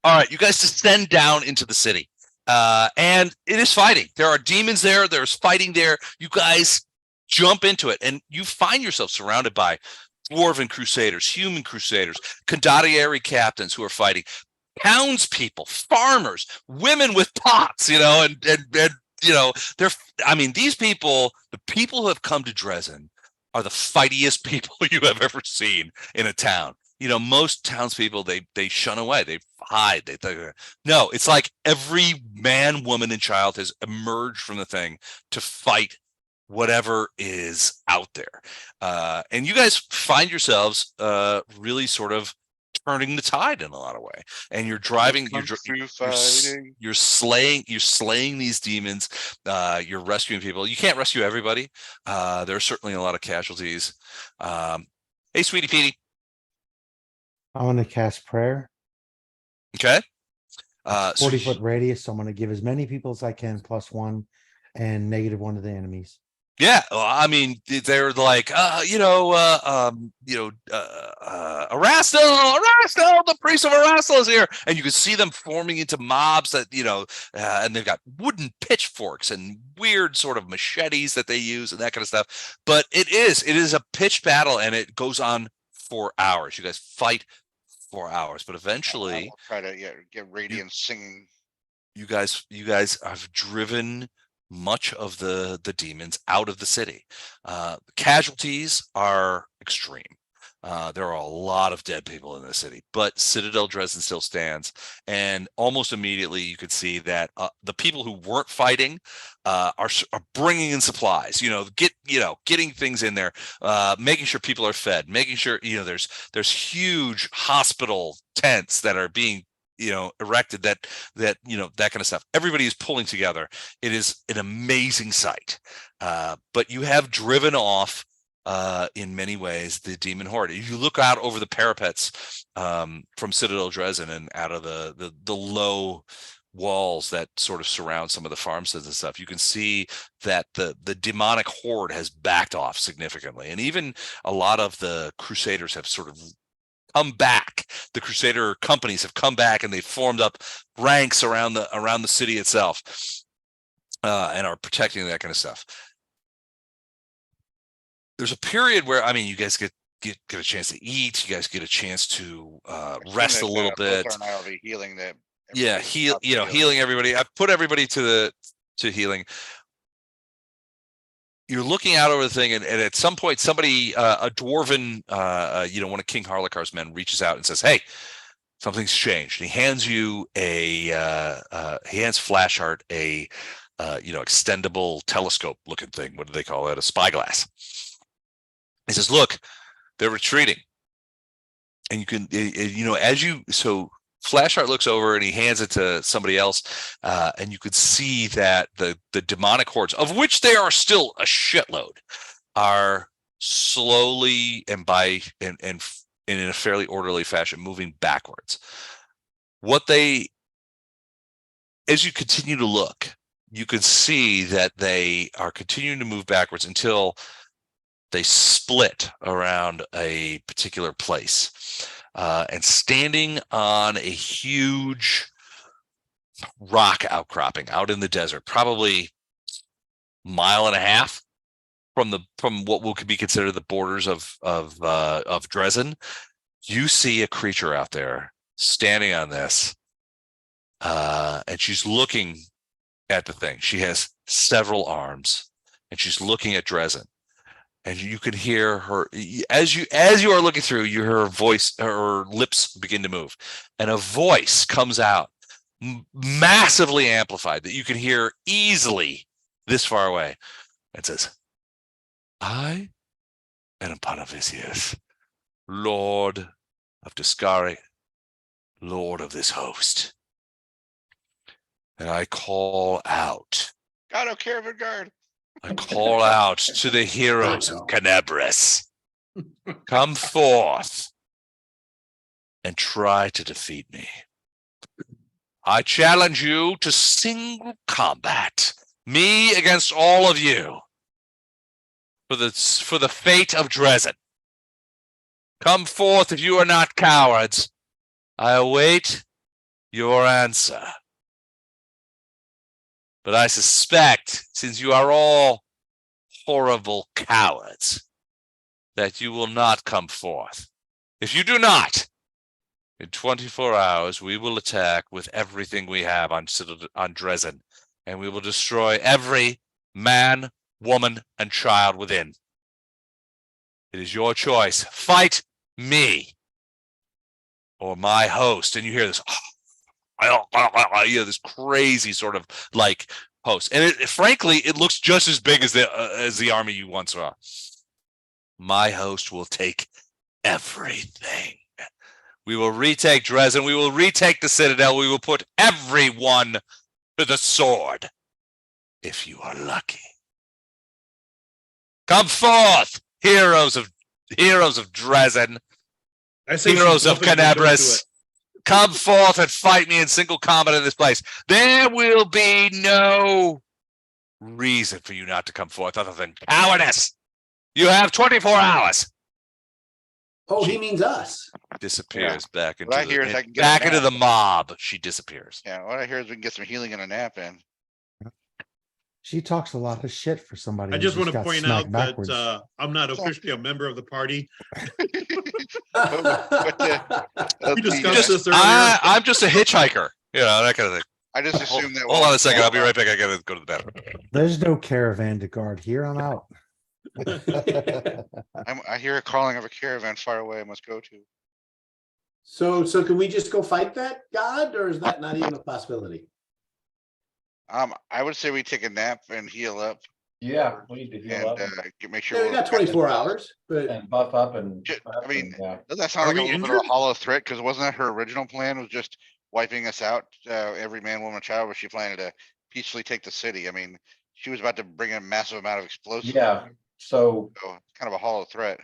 All right, you guys descend down into the city, and it is fighting. There are demons there. There's fighting there. You guys jump into it, and you find yourself surrounded by dwarven crusaders, human crusaders, condottieri captains who are fighting, townspeople, farmers, women with pots, and they're. I mean, these people, the people who have come to Drezen, are the fightiest people you have ever seen in a town. Most townspeople, they shun away, they hide. No, it's like every man, woman, and child has emerged from the thing to fight whatever is out there. And you guys find yourselves really sort of turning the tide in a lot of way. And you're driving, you're slaying these demons. You're rescuing people. You can't rescue everybody. There are certainly a lot of casualties. Hey, sweetie Petey. I want to cast prayer. Okay. 40-foot radius. So I'm going to give as many people as I can +1 and -1 to the enemies. Yeah, well, I mean, they're like, Erastil, the priest of Erastil is here, and you can see them forming into mobs that, and they've got wooden pitchforks and weird sort of machetes that they use and that kind of stuff. But it is a pitched battle, and it goes on for hours. You guys fight for hours, but eventually, I'll try to get Radiant singing. you guys have driven much of the demons out of the city. Casualties are extreme. There are a lot of dead people in the city, but Citadel Drezen still stands. And almost immediately you could see that the people who weren't fighting are bringing in supplies, getting things in there, making sure people are fed, making sure, there's huge hospital tents that are being erected, that kind of stuff. Everybody is pulling together. It is an amazing sight. But you have driven off in many ways the demon horde. If you look out over the parapets from Citadel Drezen and out of the low walls that sort of surround some of the farmsteads and stuff, you can see that the demonic horde has backed off significantly. And even a lot of the crusaders have sort of come back. The crusader companies have come back, and they've formed up ranks around the city itself, and are protecting that kind of stuff. there's a period where, I mean, you guys get a chance to eat, you guys get a chance to I assume rest a that, little bit. Lothar and I will be healing that. Yeah, everybody heal, stops healing everybody. I put everybody to healing. You're looking out over the thing, and at some point, somebody, a dwarven, one of King Harlekar's men reaches out and says, "Hey, something's changed." And he hands you he hands Flashheart a, extendable telescope-looking thing. What do they call it? A spyglass. He says, "Look, they're retreating," and you can, so Flashheart looks over and he hands it to somebody else, and you could see that the demonic hordes, of which there are still a shitload, are slowly and in a fairly orderly fashion moving backwards. As you continue to look, you can see that they are continuing to move backwards until they split around a particular place. And standing on a huge rock outcropping out in the desert, probably 1.5 miles from what could be considered the borders of Drezen, you see a creature out there standing on this, and she's looking at the thing. She has several arms, and she's looking at Drezen. And you can hear her as you are looking through. You hear her voice, her lips begin to move, and a voice comes out, massively amplified, that you can hear easily this far away, and says, "I am Aponivicius, Lord of Discari, Lord of this host, and I call out." God, oh, Caravan Guard. I call out to the heroes of Canabris. Come forth and try to defeat me. I challenge you to single combat, me against all of you, for the fate of Drezen. Come forth if you are not cowards. I await your answer. But I suspect, since you are all horrible cowards, that you will not come forth. If you do not, in 24 hours, we will attack with everything we have on Drezen, and we will destroy every man, woman, and child within. It is your choice. Fight me or my host. And you hear this, this crazy sort of like host, and frankly, it looks just as big as the army you once saw. My host will take everything. We will retake Drezen. We will retake the Citadel. We will put everyone to the sword. If you are lucky, come forth, heroes of Drezen, I say heroes she's of jumping and don't do Canabris. it. Come forth and fight me in single combat in this place. There will be no reason for you not to come forth other than cowardice. You have 24 hours. Oh, he means us. Disappears back into What I hear is I can get a back into nap. the mob. She disappears. Yeah, what I hear is we can get some healing and a nap in. She talks a lot of shit for somebody. I who just want to got point smacked out backwards. that I'm not officially a member of the party. We discussed this earlier. I'm just a hitchhiker. That kind of thing. I just assume that. Hold on a second. I'll be right back. I gotta go to the bathroom. There's no caravan to guard here. I'm out. I hear a calling of a caravan far away I must go to. So can we just go fight that god, or is that not even a possibility? I would say we take a nap and heal up Yeah, we need to heal and up make sure. Yeah, we we're got back to 24 full. hours, but and buff up and. I mean, yeah. doesn't that sound Are like a we little bit of a injured? hollow threat? Because wasn't that her original plan, was just wiping us out, every man, woman, child, where she planned to peacefully take the city? I mean, she was about to bring a massive amount of explosives. Yeah, so So it's kind of a hollow threat.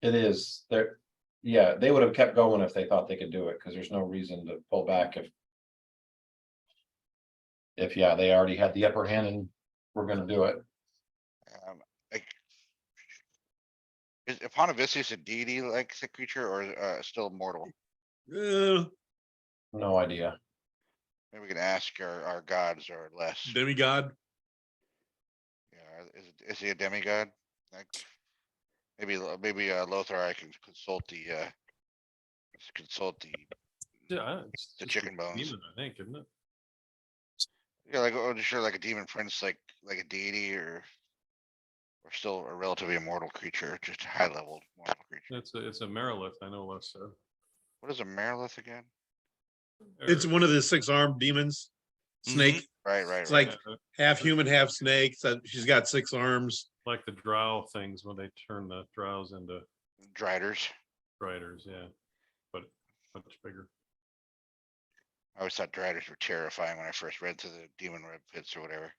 it is there. Yeah, they would have kept going if they thought they could do it, because there's no reason to pull back if they already had the upper hand and we're gonna do it. Like, is Aponivicius a deity like the creature, or still mortal? No idea. Maybe we can ask our gods or less. Demigod. Yeah, is he a demigod? Like, maybe Lothar, I can consult the Yeah, it's The just a chicken bones. demon, I think, isn't it? yeah, like sure, like a demon prince, like a deity, or still a relatively immortal creature, just a high level mortal creature. It's a Merilith, I know less so. What is a Merilith again? It's one of the 6-armed demons. Snake. Right, It's like Yeah, half human, half snake. So she's got 6 arms. like the drow things when they turn the drows into Driders. riders, yeah, but much bigger. I always thought Driders were terrifying when I first read through the Demon Red Pits or whatever.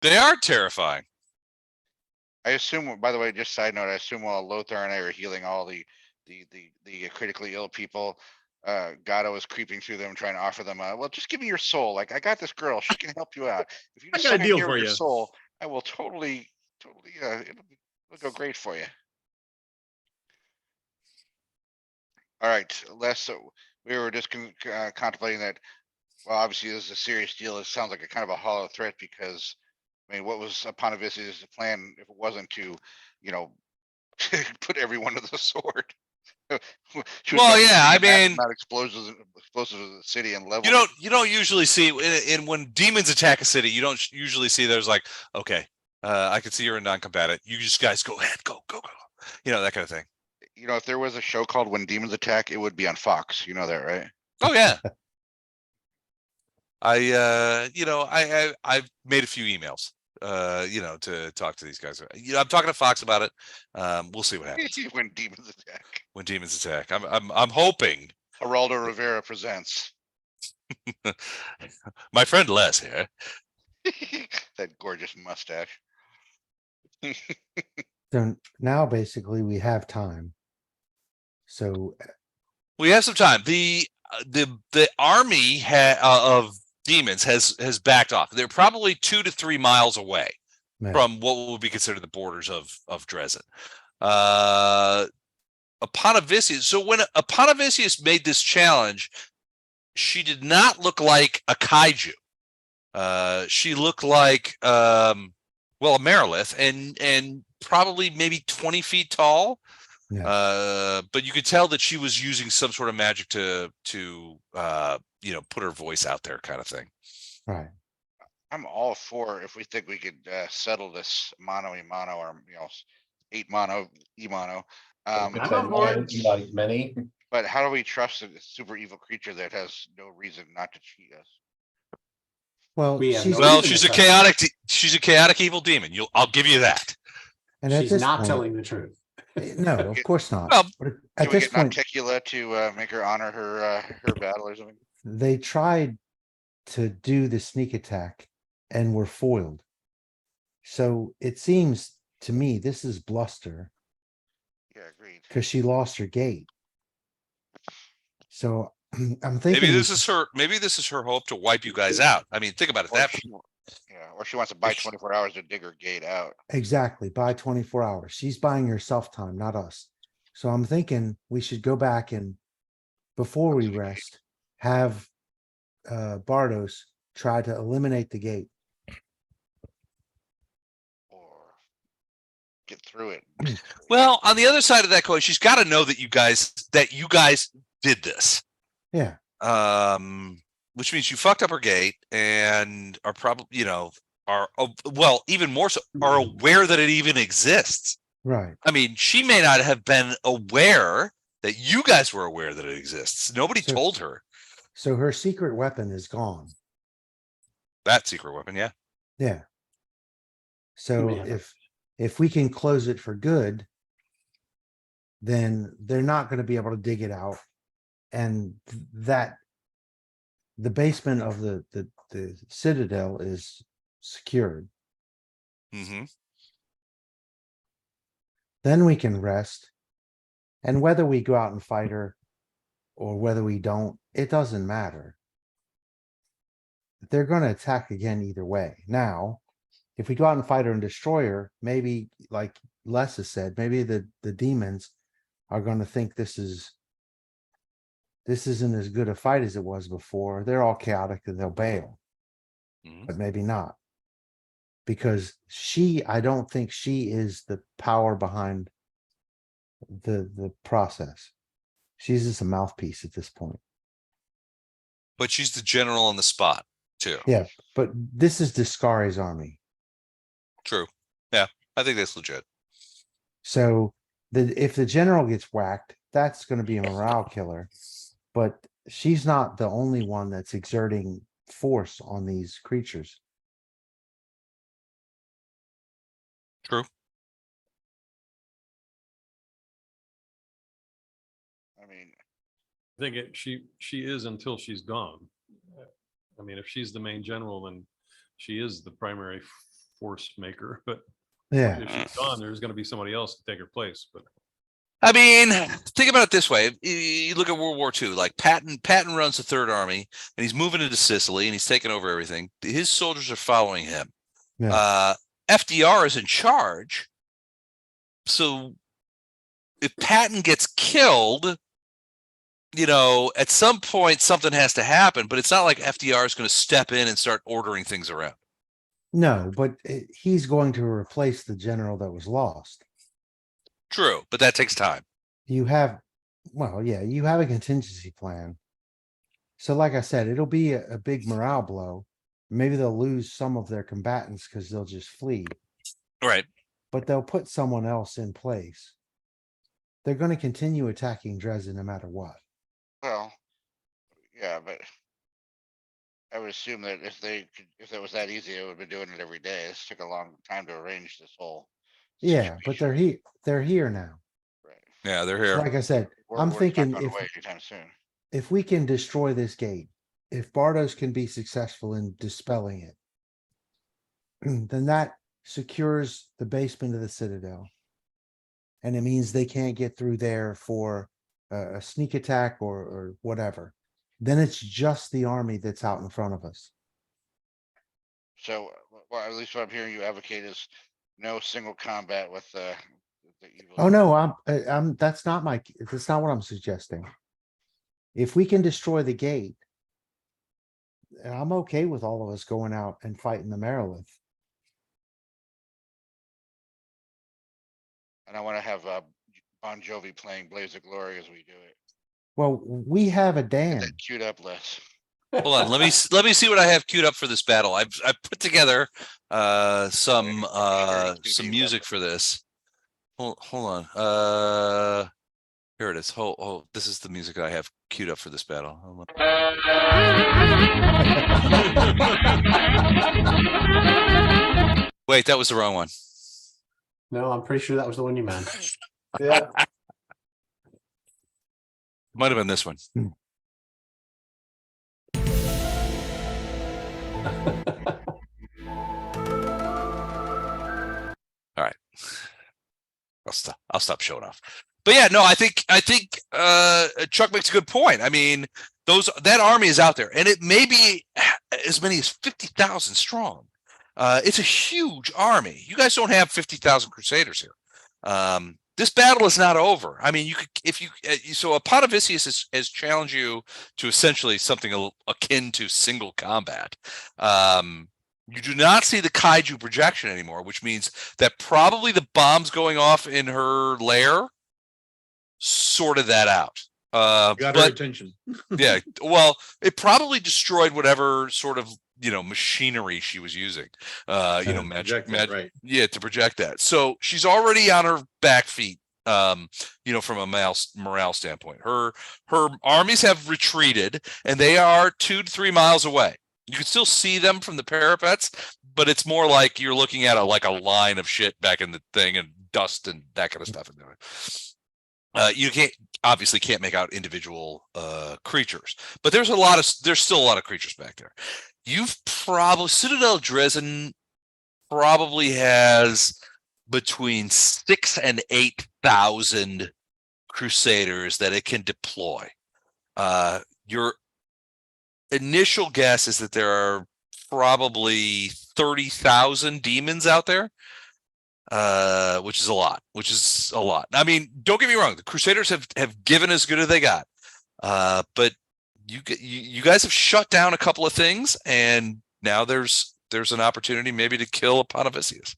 They are terrifying. I assume, by the way, just side note, I assume while Lothar and I are healing all the critically ill people, Gato is creeping through them, trying to offer them, well, just give me your soul. Like, I got this girl, she can help you out. If you I just got a sign deal here for with your you. soul, I will totally, it'll go great for you. All right, Les, we were just contemplating that. Well, obviously, this is a serious deal. It sounds like a kind of a hollow threat because, I mean, what was Aponivicius' plan if it wasn't to, put everyone to the sword? She was Well, about to yeah, bring I a massive mean, amount of explosives in the city and level. you don't usually see in when demons attack a city, you don't usually see there's like, okay, I can see you're a non-combatant. You just guys go ahead, go. That kind of thing. If there was a show called When Demons Attack, it would be on Fox. You know that, right? Oh yeah. I've made a few emails, to talk to these guys. I'm talking to Fox about it. We'll see what happens When Demons Attack. when demons attack. I'm hoping. Geraldo Rivera presents. My friend Les here. That gorgeous mustache. So now basically we have time. So We have some time. The army of demons has backed off. They're probably 2 to 3 miles away yeah, from what would be considered the borders of Drezen. Aponivicius. So when Aponivicius made this challenge, she did not look like a kaiju. She looked like a Merilith and probably maybe 20 feet tall. yeah. But you could tell that she was using some sort of magic to put her voice out there, kind of thing. Right. I'm all for if we think we could settle this mono e mono or 8 mono e mono. I'm on board. Like many. But how do we trust a super evil creature that has no reason not to cheat us? Well, We have she's, no Well, reason she's to a trust chaotic evil demon. I'll give you that. and at She's this not point, telling the truth. no, of course not. Well, But Can at we this get point, Nonticula to make her honor her battle or something? they tried to do the sneak attack and were foiled. So it seems to me this is bluster Yeah, agreed. because she lost her gate. So I'm thinking maybe this is her hope to wipe you guys out. I mean, think about it. Or she wants to buy 24 hours to dig her gate out. exactly by 24 hours. She's buying herself time, not us. So I'm thinking we should go back and before we rest, have Bardos try to eliminate the gate. Or get through it. Well, on the other side of that coin, she's got to know that you guys did this. Yeah. Which means you fucked up her gate and are probably, even more so, are aware that it even exists. Right. I mean, she may not have been aware that you guys were aware that it exists. Nobody So- told her So her secret weapon is gone. that secret weapon. Yeah. Yeah. So Yeah. if we can close it for good, then they're not going to be able to dig it out. And that the basement of the citadel is secured. Mm-hmm. Then we can rest. And whether we go out and fight her or whether we don't, it doesn't matter. They're going to attack again either way. Now, if we go out and fight her and destroy her, maybe like Les has said, maybe the demons are going to think this isn't as good a fight as it was before. They're all chaotic and they'll bail, Mhm. but maybe not. Because I don't think she is the power behind the process. She's just a mouthpiece at this point. But she's the general on the spot too. Yeah, but this is Discari's army. True. Yeah, I think that's legit. So if the general gets whacked, that's going to be a morale killer. But she's not the only one that's exerting force on these creatures. True. I mean, I think she is until she's gone. I mean, if she's the main general, then she is the primary force maker, but Yeah, if she's gone, there's going to be somebody else to take her place. But I mean, think about it this way. You look at World War II, like Patton runs the Third Army and he's moving into Sicily and he's taking over everything. His soldiers are following him. Yeah. FDR is in charge. So if Patton gets killed, at some point something has to happen, but it's not like FDR is going to step in and start ordering things around. no, but he's going to replace the general that was lost. True, but that takes time. You have a contingency plan. So like I said, it'll be a big morale blow. Maybe they'll lose some of their combatants because they'll just flee, Right. but they'll put someone else in place. They're going to continue attacking Drezen no matter what. well, yeah, but I would assume that if it was that easy, they would have been doing it every day. This took a long time to arrange this whole. Yeah, but situation. they're here now. Right. Yeah, they're here. Like I said, World I'm War's not thinking going if away anytime soon. if we can destroy this gate, if Bardos can be successful in dispelling it, then that secures the basement of the Citadel. And it means they can't get through there for a sneak attack or whatever. Then it's just the army that's out in front of us. So, well, at least what I'm hearing you advocate is no single combat with the evil. Oh, no, that's not what I'm suggesting. If we can destroy the gate, I'm okay with all of us going out and fighting the Marilith. And I want to have Bon Jovi playing Blaze of Glory as we do it. Well, we have a Get dam. that queued up, Les. Hold on, let me see what I have queued up for this battle. I've put together some music for this. Hold on. Here it is. This is the music I have queued up for this battle. Hold on. Wait, that was the wrong one. No, I'm pretty sure that was the one you meant. Yeah. Might have been this one. All right. I'll stop showing off. But yeah, no, I think Chuck makes a good point. I mean, that army is out there, and it may be as many as 50,000 strong. It's a huge army. You guys don't have 50,000 crusaders here. This battle is not over. I mean, so Aponivicius has challenged you to essentially something akin to single combat. You do not see the kaiju projection anymore, which means that probably the bombs going off in her lair sorted that out. Got her attention. Yeah, well, it probably destroyed whatever sort of machinery she was using. Right. Yeah, to project that. So she's already on her back feet. From a morale standpoint, her armies have retreated, and they are 2 to 3 miles away. You can still see them from the parapets, but it's more like you're looking at a line of shit back in the thing and dust and that kind of stuff. You obviously can't make out individual creatures, but there's still a lot of creatures back there. Citadel Drezen probably has between 6,000 and 8,000 crusaders that it can deploy. Your initial guess is that there are probably 30,000 demons out there, which is a lot. I mean, don't get me wrong, the crusaders have given as good as they got, but you guys have shut down a couple of things, and now there's an opportunity maybe to kill Aponivicius.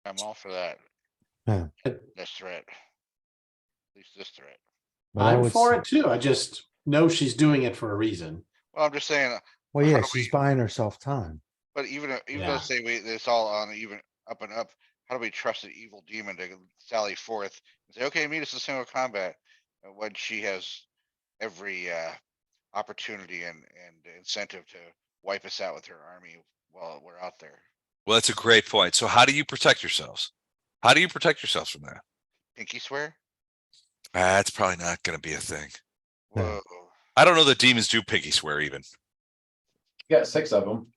I'm all for that. this threat. At least this threat. But I I'm would for s- it too. I just know she's doing it for a reason. Well, I'm just saying, Well, how yeah, do she's we- buying herself time. but even though Yeah. say it's all on even up and up, how do we trust an evil demon to sally forth and say, okay, meet us in single combat when she has every opportunity and incentive to wipe us out with her army while we're out there? Well, that's a great point. So how do you protect yourselves? How do you protect yourselves from that? Pinky swear? That's probably not going to be a thing. Whoa. I don't know that demons do pinky swear even. You got 6 of them.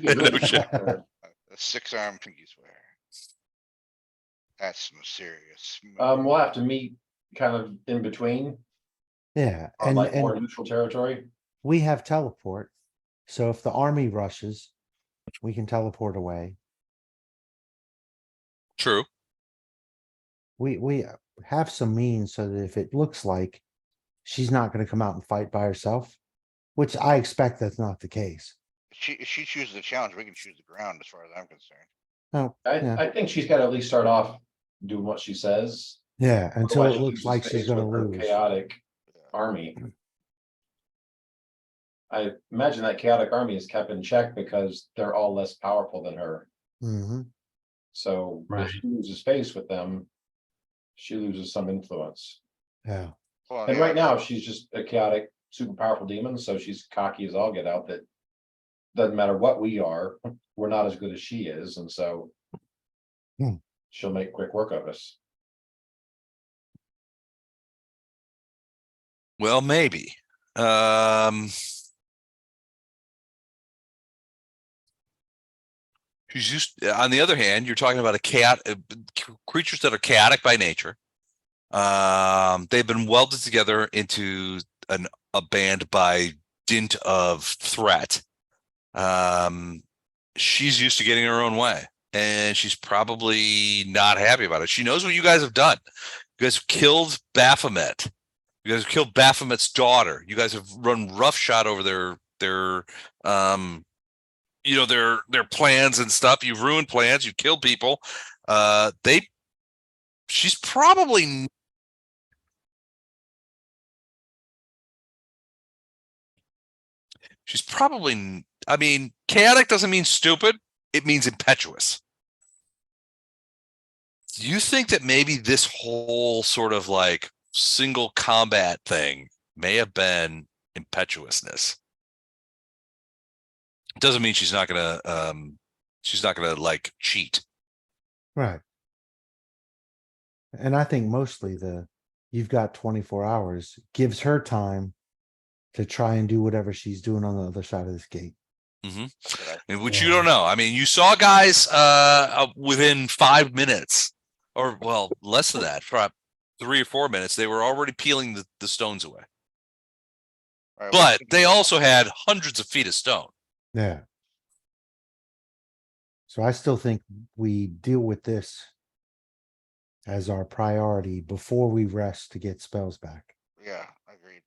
No shit. A 6-arm pinky swear. That's some serious. We'll have to meet kind of in between, Yeah, on like more and neutral territory. we have teleport. So if the army rushes, we can teleport away. True. We have some means so that if it looks like she's not gonna come out and fight by herself, which I expect that's not the case. If she chooses the challenge, we can choose the ground as far as I'm concerned. Oh, yeah, I think she's got to at least start off doing what she says. yeah, until Otherwise it she looks loses like she's face gonna with her lose. chaotic army. I imagine that chaotic army is kept in check because they're all less powerful than her. Hmm. So Right. if she loses face with them, she loses some influence. Yeah, Well, And yeah, right now, she's just a chaotic, super powerful demon, so she's cocky as all get out that doesn't matter what we are, we're not as good as she is, and so Hmm. she'll make quick work of us. Well, maybe. She's used, on the other hand, you're talking about creatures that are chaotic by nature. They've been welded together into a band by dint of threat. She's used to getting her own way, and she's probably not happy about it. She knows what you guys have done. You guys have killed Baphomet. You guys have killed Baphomet's daughter. You guys have run roughshod over their their plans and stuff. You've ruined plans. You killed people. She's probably I mean, chaotic doesn't mean stupid. It means impetuous. Do you think that maybe this whole sort of like single combat thing may have been impetuousness? Doesn't mean she's not gonna like cheat. right. And I think mostly you've got 24 hours gives her time to try and do whatever she's doing on the other side of this gate. Which you don't know. I mean, you saw guys within 5 minutes, or well, less than that, for 3 or 4 minutes, they were already peeling the stones away. All right, But they also had hundreds of feet of stone. Yeah. So I still think we deal with this as our priority before we rest to get spells back. Yeah, agreed.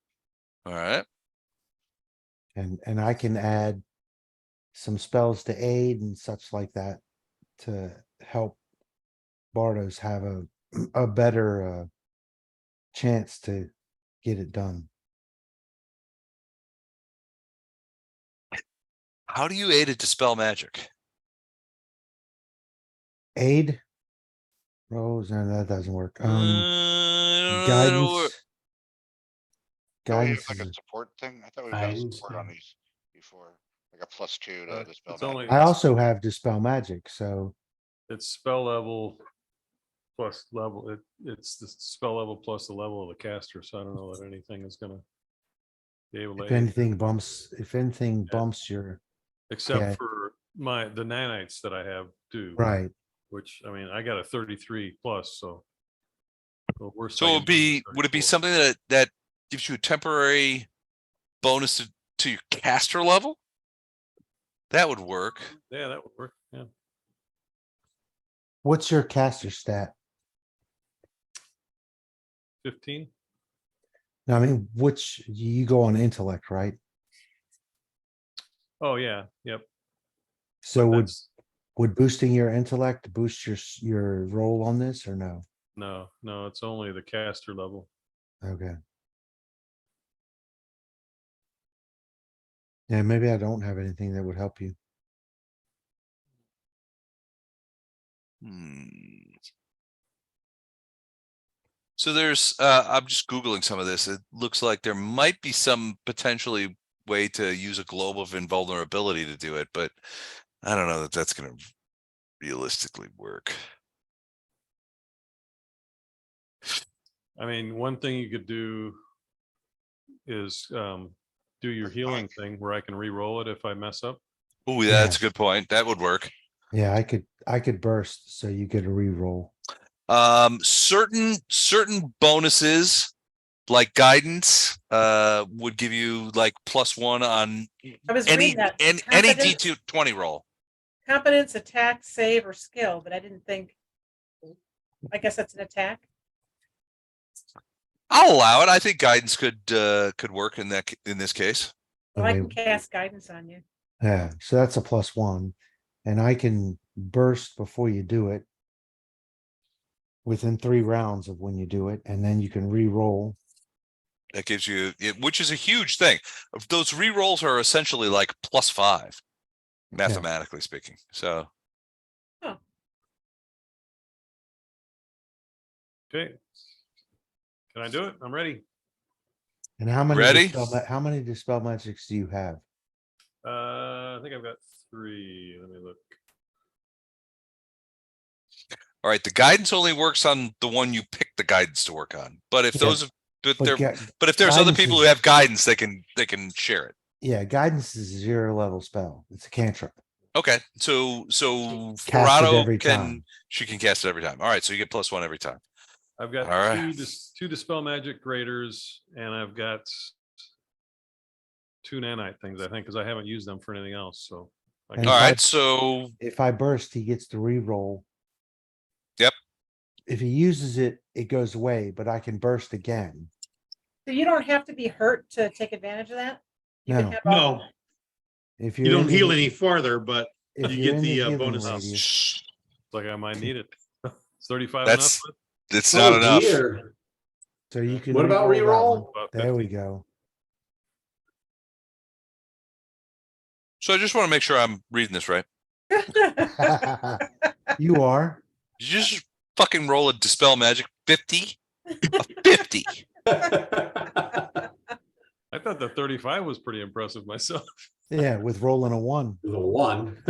All right. And I can add some spells to aid and such like that to help Bardos have a better chance to get it done. How do you aid it to spell magic? Aid rolls, and that doesn't work. I don't know. Guidance. Don't we have Guidance like a is, support thing? I thought we've done Guidance, support yeah. on these before, like a +2 to dispel It's only- magic. I also have dispel magic, so It's spell level plus level. It's the spell level plus the level of the caster. So I don't know that anything is gonna be able to. if aid anything them. bumps your Except yeah. for the nanites that I have do. right. Which, I mean, I got a 33 plus, so. the worst So I it can would do is would it be 34. something that gives you a temporary bonus to your caster level? That would work. Yeah, that would work. Yeah. What's your caster stat? 15. I mean, which you go on intellect, right? Oh, yeah. Yep. So But would that's- Would boosting your intellect boost your roll on this or no? No, no, it's only the caster level. Okay. Yeah, maybe I don't have anything that would help you. So there's, I'm just Googling some of this. It looks like there might be some potentially way to use a globe of invulnerability to do it, but I don't know that that's going to realistically work. I mean, one thing you could do is do your healing thing where I can re-roll it if I mess up. Oh, yeah, that's a good point. That would work. Yeah, I could burst, so you get a re-roll. Certain bonuses like guidance would give you like +1 on I was any reading that. any Competence- D20 roll. Competence, attack, save, or skill, but I didn't think. I guess that's an attack. I'll allow it. I think guidance could work in this case. Well, I can Okay. cast guidance on you. Yeah, so that's a +1. And I can burst before you do it. Within 3 rounds of when you do it, and then you can re-roll. That gives you, which is a huge thing. Those re-rolls are essentially like +5, mathematically speaking. So. Okay. Can I do it? I'm ready. And how many Ready? how many dispel magics do you have? I think I've got 3. Let me look. All right, the guidance only works on the one you pick the guidance to work on. But if Yeah, those, but But if there's other guidance people is- who have guidance, they can share it. yeah, guidance is a 0-level spell. It's a cantrip. Okay, so Cast it Ferrado every can time. she can cast it every time. All right, so you get +1 every time. I've got All right. two dispel magic graders, and I've got 2 nanite things, I think, because I haven't used them for anything else. So I And can- All if I- right, so If I burst, he gets to re-roll. Yep. If he uses it, it goes away, but I can burst again. So you don't have to be hurt to take advantage of that? You can No. have all- No, If you you're don't in the- heal any farther, but if you you're get in the, healing bonus. radius- It's like I might need it. It's 35 That's enough. it's not Oh, enough. dear. So you can. What about re-roll that reroll? one. About There we 50. go. So I just want to make sure I'm reading this right. You are. Did you just fucking roll a dispel magic 50? A 50. I thought the 35 was pretty impressive myself. Yeah, with rolling a 1. The 1.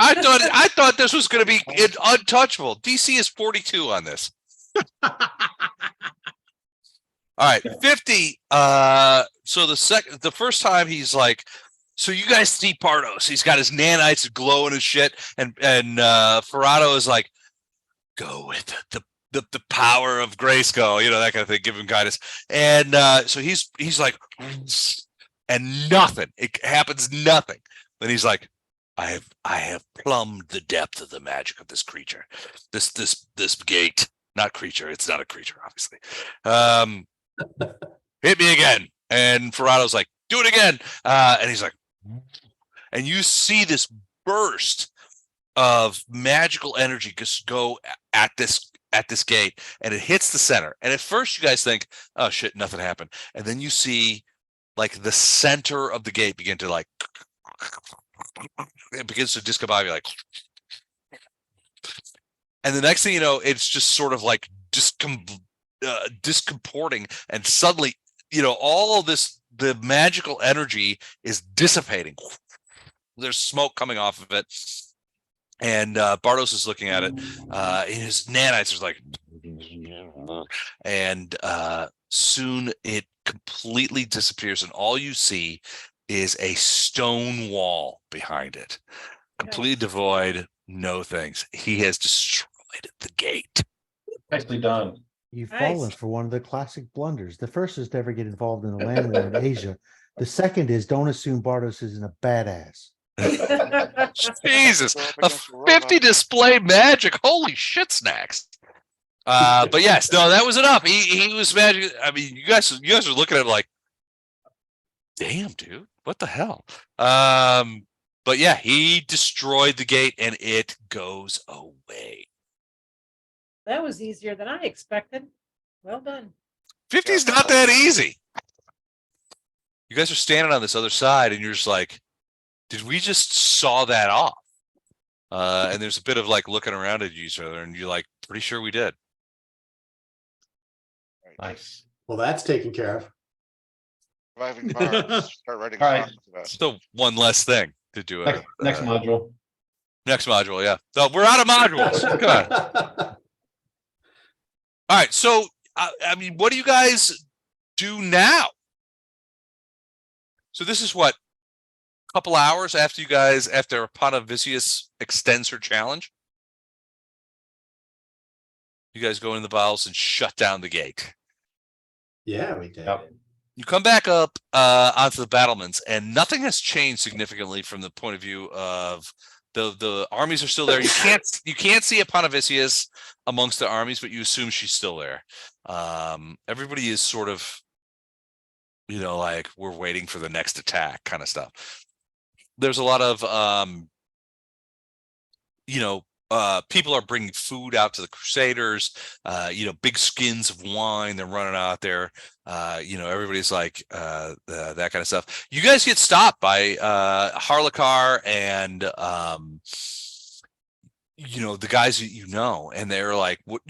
I thought this was going to be untouchable. DC is 42 on this. All right, 50. So the first time he's like, so you guys see Pardos. He's got his nanites glowing and shit, and Ferrado is like, go with the power of Grayskull, that kind of thing. Give him guidance, and so he's like, and nothing. It happens, nothing. Then he's like, I have plumbed the depth of the magic of this creature, this gate, not creature. It's not a creature, obviously. Hit me again, and Ferrado's like, do it again, and he's like, and you see this burst of magical energy just go at this gate, and it hits the center. And at first you guys think, oh shit, nothing happened. And then you see like the center of the gate begin to like, it begins to discombobulate, like, and the next thing you know, it's just sort of like discomporting, and suddenly, all of this, the magical energy is dissipating. There's smoke coming off of it. And Bardos is looking at it. His nanites are like, and soon it completely disappears, and all you see is a stone wall behind it, completely devoid, no things. He has destroyed the gate. Nicely done. You've Nice. fallen for one of the classic blunders. The first is to ever get involved in a land war in Asia. The second is don't assume Bardos isn't a badass. Jesus, a 50 display magic. Holy shit snacks. But yes, no, that was enough. He was magic. I mean, you guys are looking at him like, damn, dude, what the hell? But yeah, he destroyed the gate and it goes away. That was easier than I expected. Well done. 50 is not that easy. You guys are standing on this other side and you're just like, did we just saw that off? And there's a bit of like looking around at each other and you're like, pretty sure we did. Nice. Well, that's taken care of. Surviving bards, start writing All right. songs about. Still one less thing to do. Next module. Next module, yeah. So we're out of modules. Come on. All right. So, I mean, what do you guys do now? So this is what, a couple hours after after Aponivicius extends her challenge? You guys go in the bowels and shut down the gate. Yeah, we did. Yep. You come back up onto the battlements, and nothing has changed significantly from the point of view of the armies are still there. You can't see Aponivicius amongst the armies, but you assume she's still there. Everybody is sort of, like we're waiting for the next attack kind of stuff. There's a lot of people are bringing food out to the crusaders, big skins of wine. They're running out there. Everybody's like that kind of stuff. You guys get stopped by Harlecar and the guys that and they're like, what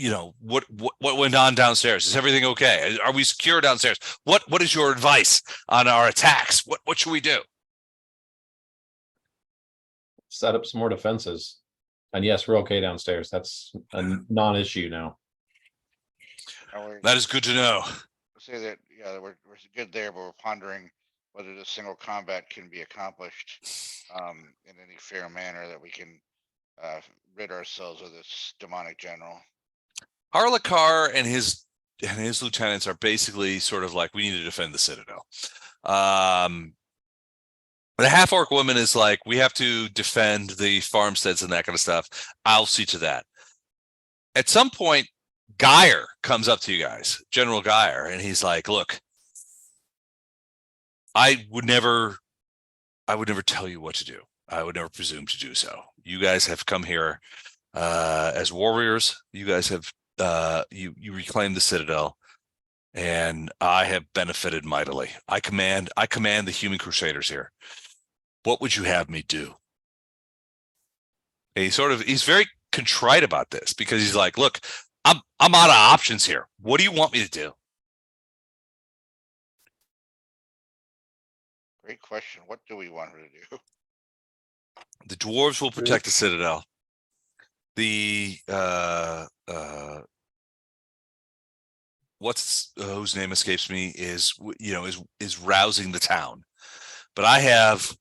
went on downstairs? Is everything okay? Are we secure downstairs? What is your advice on our attacks? What should we do? Set up some more defenses. And yes, we're okay downstairs. That's a non-issue now. That is good to know. Say that, yeah, we're good there, but we're pondering whether this single combat can be accomplished in any fair manner that we can rid ourselves of this demonic general. Harlecar and his lieutenants are basically sort of like, we need to defend the citadel. The half-orc woman is like, we have to defend the farmsteads and that kind of stuff. I'll see to that. At some point, Geyer comes up to you guys, General Geyer, and he's like, look, I would never tell you what to do. I would never presume to do so. You guys have come here as warriors. You guys have you reclaimed the citadel, and I have benefited mightily. I command the human crusaders here. What would you have me do? And he's very contrite about this because he's like, look, I'm out of options here. What do you want me to do? Great question. What do we want her to do? The dwarves will protect the citadel. The whose name escapes me is rousing the town. But I have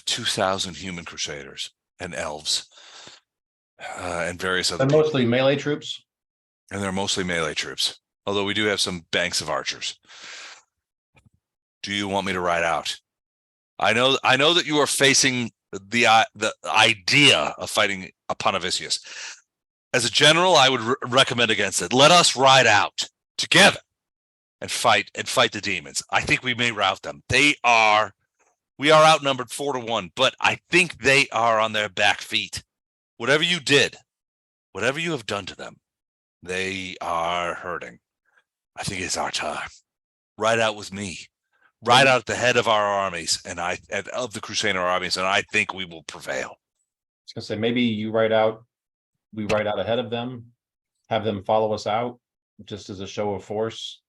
2,000 human crusaders and elves and various other. And mostly melee troops. And they're mostly melee troops, although we do have some banks of archers. Do you want me to ride out? I know that you are facing the idea of fighting Aponivicius. As a general, I would recommend against it. Let us ride out together and fight the demons. I think we may rout them. We are outnumbered 4-1, but I think they are on their back feet. Whatever you have done to them, they are hurting. I think it's our time. Ride out with me. Ride out at the head of our armies and of the Crusader armies, and I think we will prevail. I was gonna say, maybe you ride out, we ride out ahead of them, have them follow us out just as a show of force.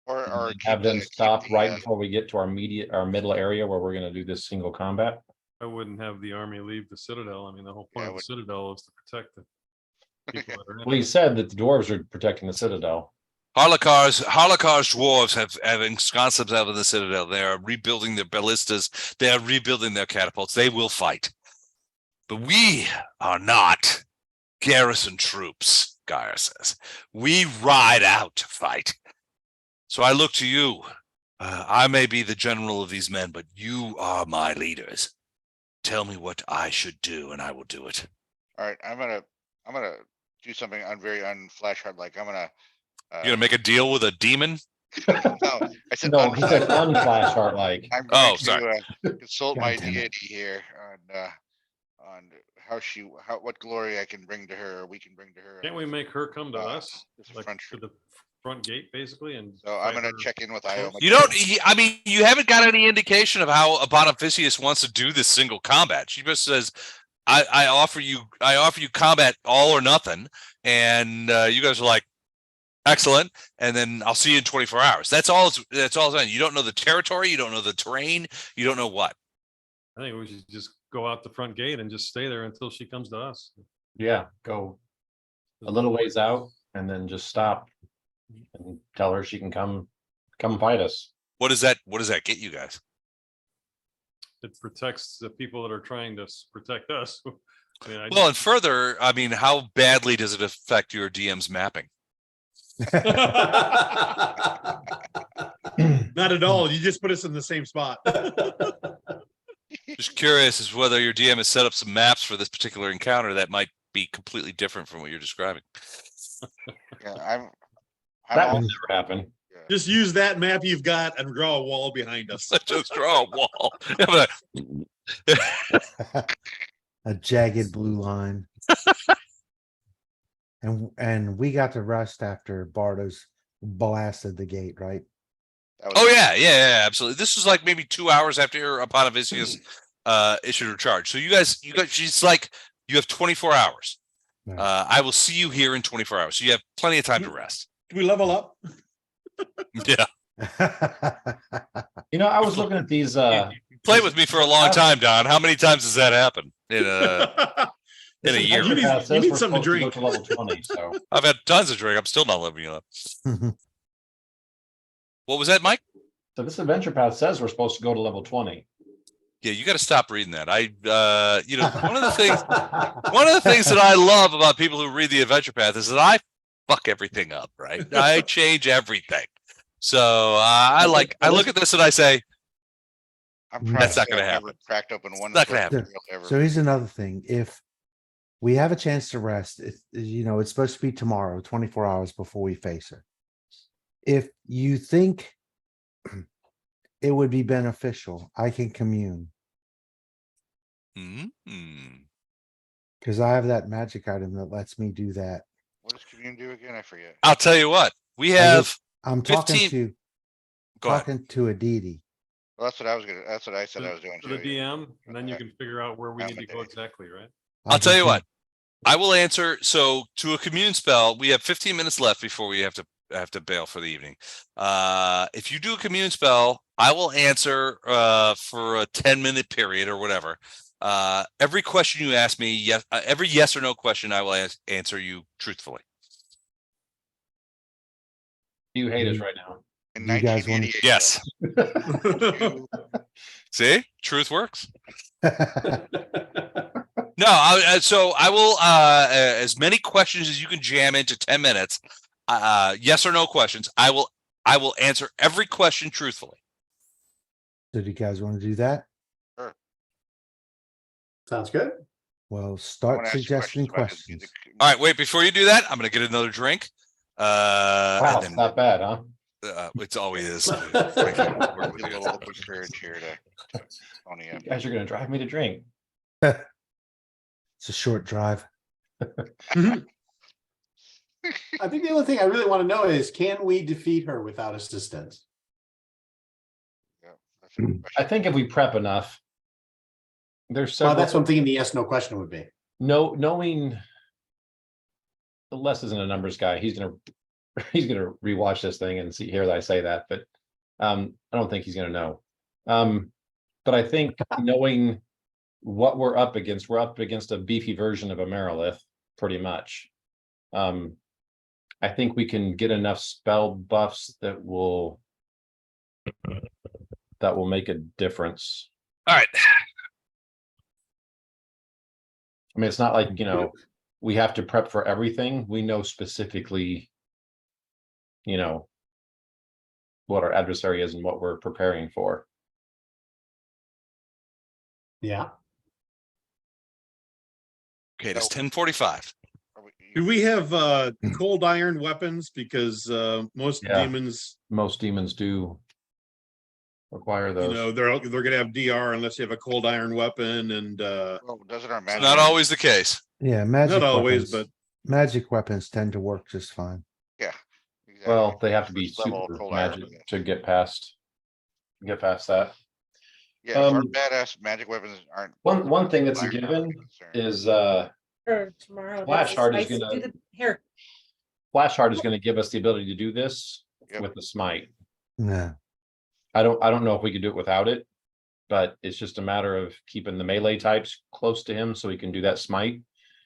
Or Have them keep stop the, right before we get to our middle area where we're gonna do this single combat. I wouldn't have the army leave the citadel. I mean, the whole point of the citadel is to protect the people that are in Well, he it. said that the dwarves are protecting the citadel. Harlecar's dwarves have ensconced themselves in the citadel. They are rebuilding their ballistas. They are rebuilding their catapults. They will fight. But we are not garrison troops, Geyer says. We ride out to fight. So I look to you. I may be the general of these men, but you are my leaders. Tell me what I should do, and I will do it. All right, I'm gonna do something very unflash hard. Like I'm gonna You're gonna make a deal with a demon? No, I said No, he said unflash. unflash heart like. I'm Oh, going sorry. to consult my God damn it. deity here on what glory I can bring to her, or we can bring to her. Can't we make her come to Uh, us, this like front to trip. the front gate, basically, and So I'm fight gonna her? check in with Io. You don't. I mean, you haven't got any indication of how Aponivicius wants to do this single combat. She just says, "I offer you combat all or nothing," and you guys are like, "Excellent," and then I'll see you in 24 hours. That's all. That's all. You don't know the territory. You don't know the terrain. You don't know what. I think we should just go out the front gate and just stay there until she comes to us. Yeah, go a little ways out and then just stop and tell her she can come fight us. What does that get you guys? It protects the people that are trying to protect us. I mean, Well, and further, I mean, how badly does it affect your DM's mapping? Not at all. You just put us in the same spot. Just curious as to whether your DM has set up some maps for this particular encounter that might be completely different from what you're describing. Yeah, I'm That all- would never happen. yeah. Just use that map you've got and draw a wall behind us. Let's just draw a wall. I'm like, A jagged blue line. And we got to rest after Bardo's blasted the gate, right? That was- oh yeah, absolutely. This was like maybe 2 hours after Aponivicius issued her charge. So you guys, she's like, you have 24 hours. Yeah. I will see you here in 24 hours. So you have plenty of time to rest. Do we level up? Yeah. You know, I was looking at these Play with me for a long time, Don. How many times has that happened in a this a year? adventure You need- path you says need we're something to supposed drink. go to level 20, so I've had tons of drink. I'm still not living up. What was that, Mike? so this adventure path says we're supposed to go to level 20. Yeah, you got to stop reading that. You know, one of the things that I love about people who read the adventure path is that I fuck everything up, right? I change everything. So I look at this and I say, I'm That's proud to not say gonna I've happen. never cracked open one. not gonna source happen. material ever. So here's another thing. If we have a chance to rest, it's supposed to be tomorrow, 24 hours before we face her. If you think it would be beneficial, I can commune because I have that magic item that lets me do that. What does commune do again? I forget. I'll tell you what, we I have. just- I'm talking 15 to Go ahead. talking to a deity. Well, that's what I said I was doing To the too. yeah. DM, and then you can figure out where we need to go exactly, right? I'll tell you can- what. I will answer. So to a commune spell, we have 15 minutes left before we have to bail for the evening. If you do a commune spell, I will answer for a 10-minute period or whatever. Every question you ask me, yes, every yes or no question, I will answer you truthfully. You hate us right now. In You guys wanna- 1988. Yes. though. See, truth works. No, so I will as many questions as you can jam into 10 minutes. Yes or no questions. I will answer every question truthfully. So do you guys want to do that? Sounds good. Well, I wanna start ask you suggesting about his questions. music. All right, wait, before you do that, I'm gonna get another drink. Wow, And it's then, not bad, huh? it's always is. Need a little open courage here to Tony. You guys are gonna drive me to drink. It's a short drive. I think the only thing I really want to know is, can we defeat her without assistance? Yeah, that's a good I question. think if we prep enough, there's Well, several. that's what I'm thinking the yes, no question would be. Knowing the Les isn't a numbers guy, he's gonna rewatch this thing and hear that I say that, but I don't think he's gonna know. But I think knowing what we're up against a beefy version of a Merilith, pretty much. I think we can get enough spell buffs that will make a difference. All right. I mean, it's not like, we have to prep for everything. We know specifically, what our adversary is and what we're preparing for. Yeah. Okay, it's 10:45. Do we have cold iron weapons? Because most Yeah. demons, Most demons do require you those. know, they're gonna have DR unless you have a cold iron weapon and Well, doesn't our It's magic? not always the case. Yeah, magic not always, weapons, but magic weapons tend to work just fine. Yeah. exactly. Well, they have to be First level super cold iron, magic I guess. to get past that. Yeah, if our um, badass magic weapons aren't. One thing that's a I'm not given concerned. is Or tomorrow. Flash that's Heart is nice. gonna- Do the hair. Flash Heart is going to give us the ability to do this Yep. with the smite. No, I don't know if we could do it without it, but it's just a matter of keeping the melee types close to him so he can do that smite.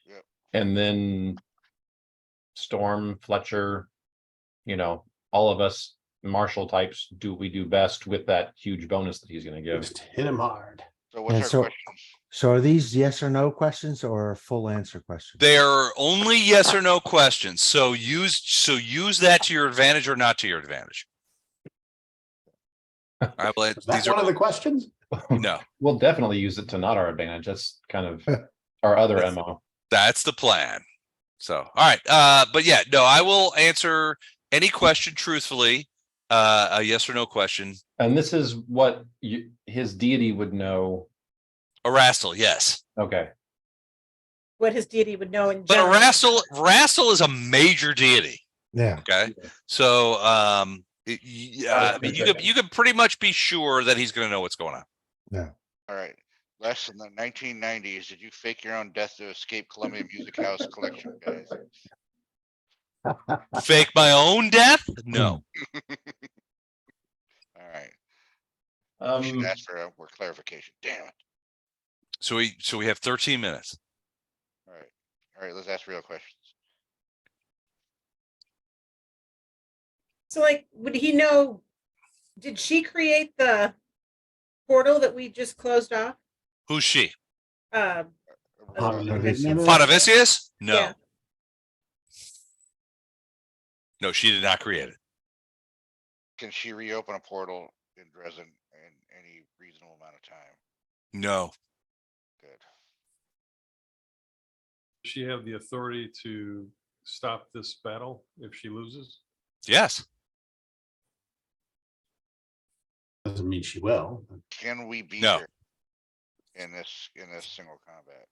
Yep. And then Storm, Fletcher, you know, all of us martial types do what we do best with that huge bonus that he's going to give. Just hit him hard. So what's And our so- questions? so are these yes or no questions or full answer questions? They are only yes or no questions. So use that to your advantage or not to your advantage. I will, Is that these one are of the questions? no. We'll definitely use it to not our advantage. That's kind of our other That's- MO. That's the plan. So, all right. But yeah, no, I will answer any question truthfully. A yes or no question. And this is what his deity would know. Erastil, yes. Okay. What his deity would know in But general. Erastil is a major deity. Yeah, Okay. So I mean, you could pretty much be sure that he's gonna know what's going on. All right. Less than the 1990s, did you fake your own death to escape Columbia Music House collection, guys? Fake my own death? No. All right. I should Um, ask for more clarification. Damn it. So we have 13 minutes. All right. All right. Let's ask real questions. So like, would he know, did she create the portal that we just closed off? Who's she? Aponivicius? No. Yeah. No, she did not create it. Can she reopen a portal in Drezen in any reasonable amount of time? No. Good. Does she have the authority to stop this battle if she loses? Yes. Doesn't mean she will. Can we beat No. her in this single combat?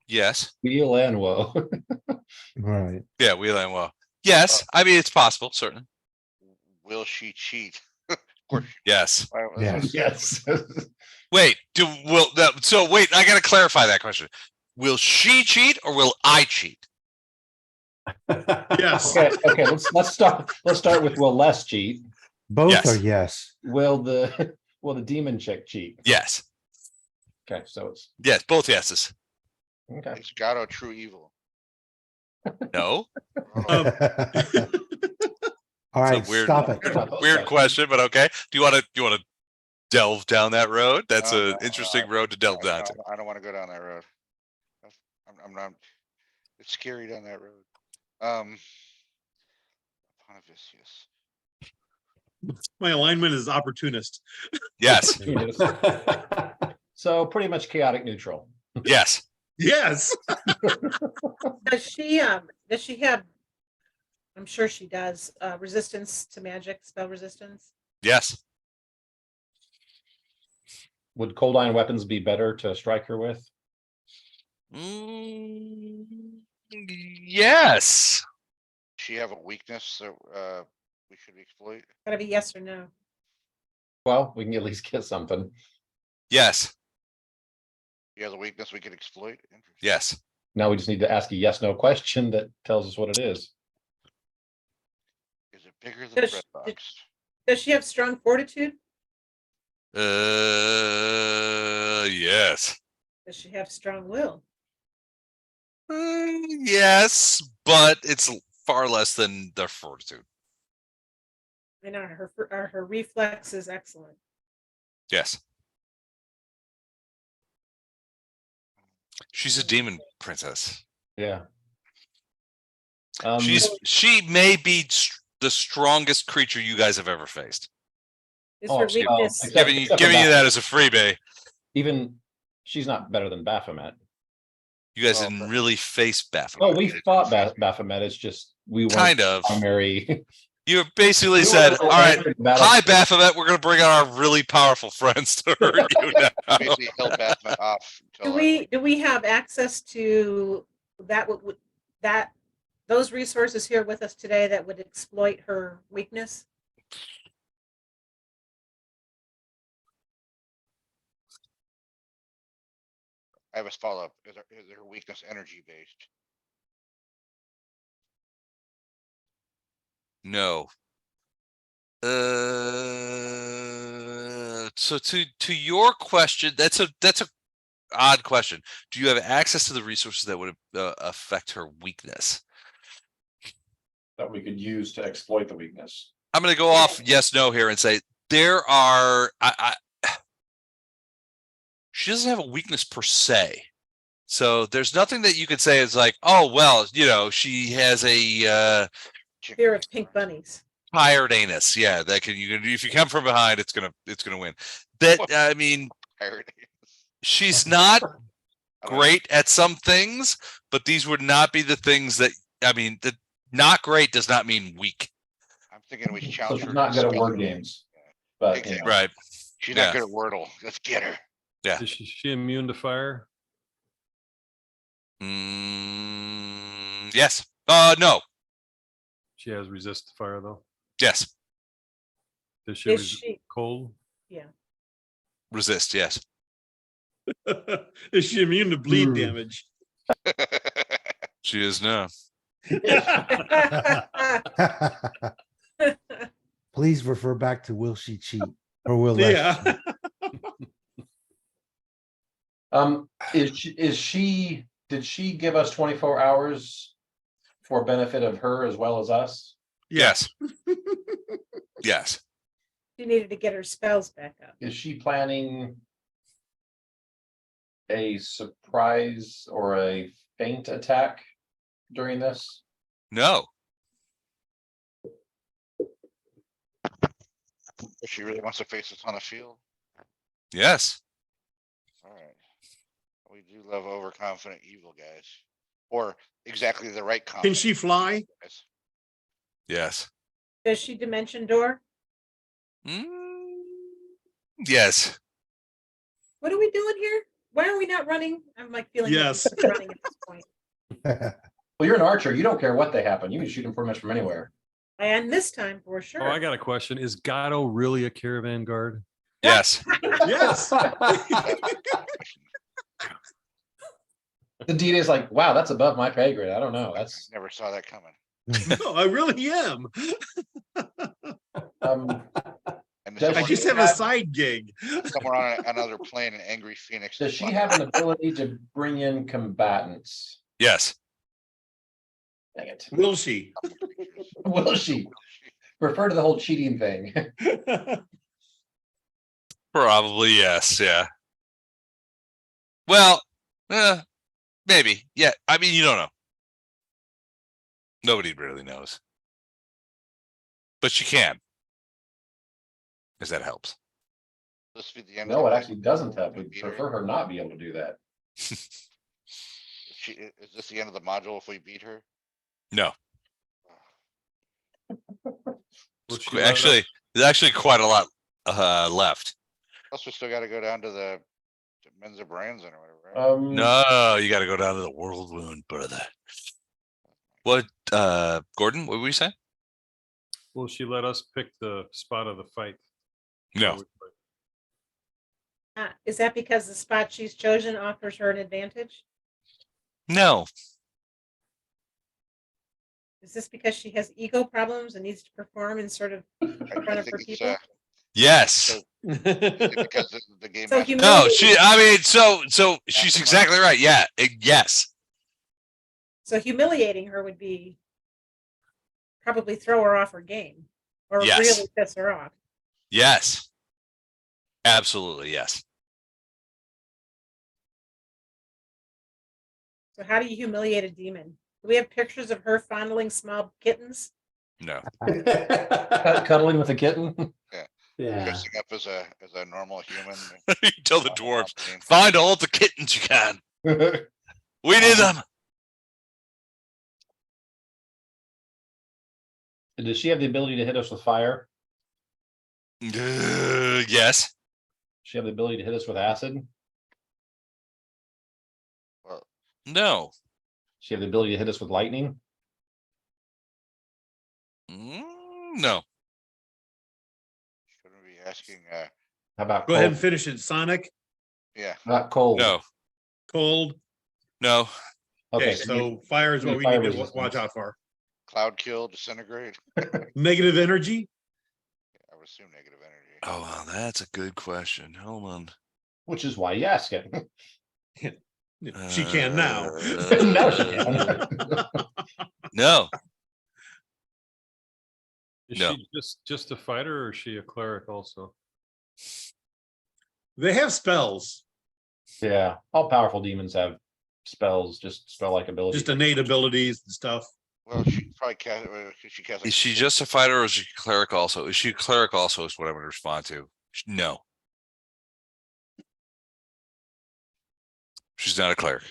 Yes. Wheel and woe. right. Yeah, we land well. Yes. I mean, it's possible, certainly. Will she cheat? Of course. Yes. Yes. Wait, so wait, I gotta clarify that question. Will she cheat or will I cheat? yes. Okay. Let's start with will Les cheat? Both Yes. are yes. Will the demon chick cheat? Yes. Okay, so it's Yes, both yeses. okay. Is Gato true evil? No. Oh, All right, weird- stop it. Weird question, but okay. Do you want to delve down that road? That's No, an no, interesting road to delve down to. I don't want to go down that road. I'm not. It's scary down that road. Aponivicius. My alignment is opportunist. Yes. So pretty much chaotic neutral. Yes. Yes. Does she have, I'm sure she does, resistance to magic, spell resistance? Yes. Would cold iron weapons be better to strike her with? Yes. She have a weakness that we should exploit. Gotta be yes or no. Well, we can at least get something. Yes. She has a weakness we could exploit. Interesting. Yes. Now we just need to ask a yes/no question that tells us what it is. Is it bigger than Does- bread box? Does she have strong fortitude? Yes. Does she have strong will? Yes, but it's far less than the fortitude. And are her reflex is excellent. Yes. She's a demon princess. Yeah. She may be the strongest creature you guys have ever faced. Is Oh, her she- weakness? except- Giving you except for that as a freebie. even she's not better than Baphomet. You guys Well, didn't but- really face Baphomet. Oh, we fought Baphomet. It's just we weren't Kind of. primary. You basically We said, weren't all right, primary battle- hi, Baphomet, we're going to bring on our really powerful friends to hurt you now. Basically held Baphomet off. Do Until, we have access to that that those resources here with us today that would exploit her weakness? I have a follow up. Is her weakness energy based? No. So to your question, that's a odd question. Do you have access to the resources that would affect her weakness? That we could use to exploit the weakness. I'm going to go off yes, no here and say there are. She doesn't have a weakness per se, so there's nothing that you could say is like, oh well, you know, she has a Fear of pink bunnies. tired anus. Yeah, that can you can if you come from behind, it's gonna win. That I mean, Pirate. she's not I don't know. great at some things, but these would not be the things that I mean. The not great does not mean weak, I'm thinking we So challenge she's her. not good at to word spell. games. But you know, Exactly. right? She's Yeah. not good at Wordle. Let's get her. Yeah. Is she immune to fire? Yes. No. She has resist to fire though. Yes. Does she Is resist she? cold? Yeah. Resist. Yes. Is she immune to bleed Hmm. damage? She is now. Please refer back to will she cheat or will Les Yeah. cheat? is she did she give us 24 hours for benefit of her as well as us? Yes. Yes. She needed to get her spells back up. Is she planning a surprise or a feint attack during this? No. If she really wants to face us on the field. Yes. All right. We do love overconfident evil guys. Or exactly the right Can confidence. she fly? guys. Yes. Does she dimension door? Yes. What are we doing here? Why are we not running? I'm like feeling like we Yes. should be running at this point. Well, you're an archer. You don't care what they happen. You can shoot them pretty much from anywhere. And this time for sure. Oh, I got a question. Is Gato really a caravan guard? Yes. Yes. The DD is like, wow, that's above my pay grade. I don't know. That's Never saw that coming. No, I really am. um, And Does I someone, just have a side gig. somewhere on another plane, an angry phoenix. does she have an ability to bring in combatants? Yes. Dang it. Will she? Will she refer to the whole cheating thing? Probably yes. Yeah. Well, maybe. Yeah. I mean, you don't know. Nobody really knows. But she can. Because that helps. This be the end. No, of it the- actually doesn't help. We prefer her not be able to do that. Is this the end of the module if we beat her? No. Will she let us- Actually, there's actually quite a lot left. Plus, we still gotta go down to the Menza Branson or whatever. Right? No, you got to go down to the world wound, brother. What, Gordon? What were you saying? Will she let us pick the spot of the fight? No. Is that because the spot she's chosen offers her an advantage? No. Is this because she has ego problems and needs to perform in sort of in I front of her think it's, people? Yes. because the game. So master- No. She. I mean, so she's exactly right. Yeah. Yes. So humiliating her would be probably throw her off her game or Yes. really piss her off. Yes. Absolutely. Yes. So how do you humiliate a demon? Do we have pictures of her fondling small kittens? No. Cuddling with a kitten. Yeah. Dressing up as a normal human. You tell the dwarves, find all the kittens you can. We need them. Does she have the ability to hit us with fire? Yes. Does she have the ability to hit us with acid? Well, No. Does she have the ability to hit us with lightning? No. shouldn't we be asking, How about Go ahead and cold? finish it. Sonic, yeah, Not cold. No. cold. No. Okay, Okay, so fire is what we fire need to watch resistance. out for. cloud kill, disintegrate. Negative energy. I would assume negative energy. Oh, wow, that's a good question. Hold on. which is why you ask it. She can now. Now she can. No. Is No. she just a fighter or is she a cleric also? They have spells, Yeah, all powerful demons have spells, just spell-like abilities. just innate abilities and stuff. Well, she probably cast, she cast. Is she just a fighter or is she a cleric also? Is she a cleric also is what I'm going to respond to. No. She's not a cleric.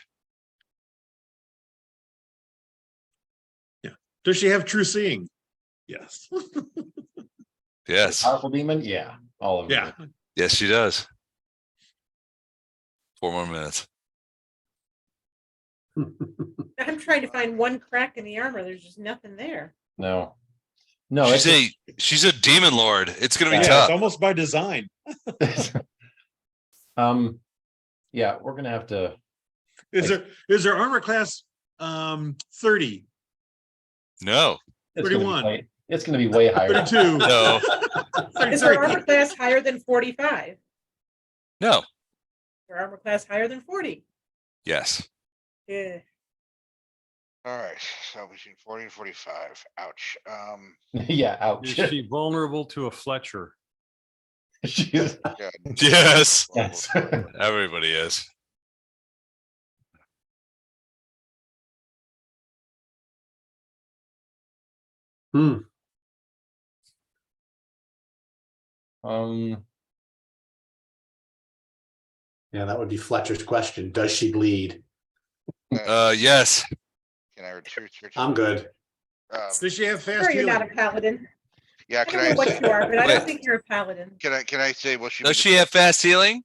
Does she have true seeing? Yes. Yes. Powerful demon, yeah, all of them. Yeah. Yes, she does. 4 more minutes. I'm trying to find one crack in the armor. There's just nothing there. No, no, She's a demon lord. It's going to be Yeah, tough. it's almost by design. yeah, we're gonna have to. Is there armor class 30? No. It's gonna be 31. way- It's gonna be way higher. 32. No. Is her armor class higher than 45? No. Her armor class higher than 40? Yes. Yeah. All right, so between 40 and 45. Ouch. Yeah, ouch. Is she vulnerable to a Fletcher? She's- Yeah, Yes. yes. Everybody is. Hmm. Um, Yeah, that would be Fletcher's question. Does she bleed? Yes. Can I return? I'm good. Does she have fast Sure, you're not a healing? paladin. Yeah, I can don't know I, what you are, but I Wait. don't think you're a paladin. can I say, will she? Does she have fast healing?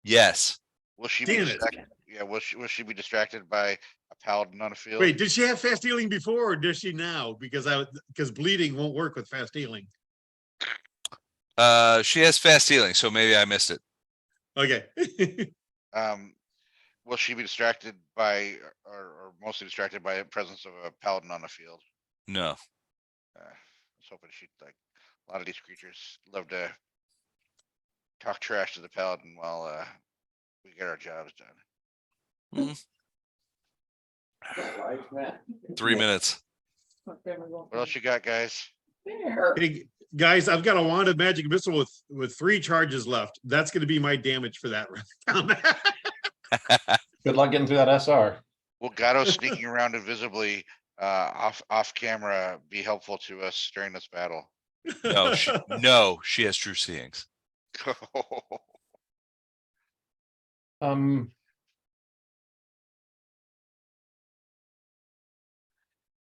Yes. Will she be Damn it. distracted? Yeah, will she be distracted by a paladin on a field? Wait, did she have fast healing before or does she now? Because bleeding won't work with fast healing. She has fast healing, so maybe I missed it. Okay. Will she be distracted by, or mostly distracted by the presence of a paladin on the field? No. I was hoping she'd like, a lot of these creatures love to talk trash to the paladin while we get our jobs done. 3 minutes. What else you got, guys? Hey, guys, I've got a wand of magic missile with 3 charges left. That's going to be my damage for that round. good luck getting through that SR. Will Gato sneaking around invisibly off camera be helpful to us during this battle? No, she has true seeings. Um,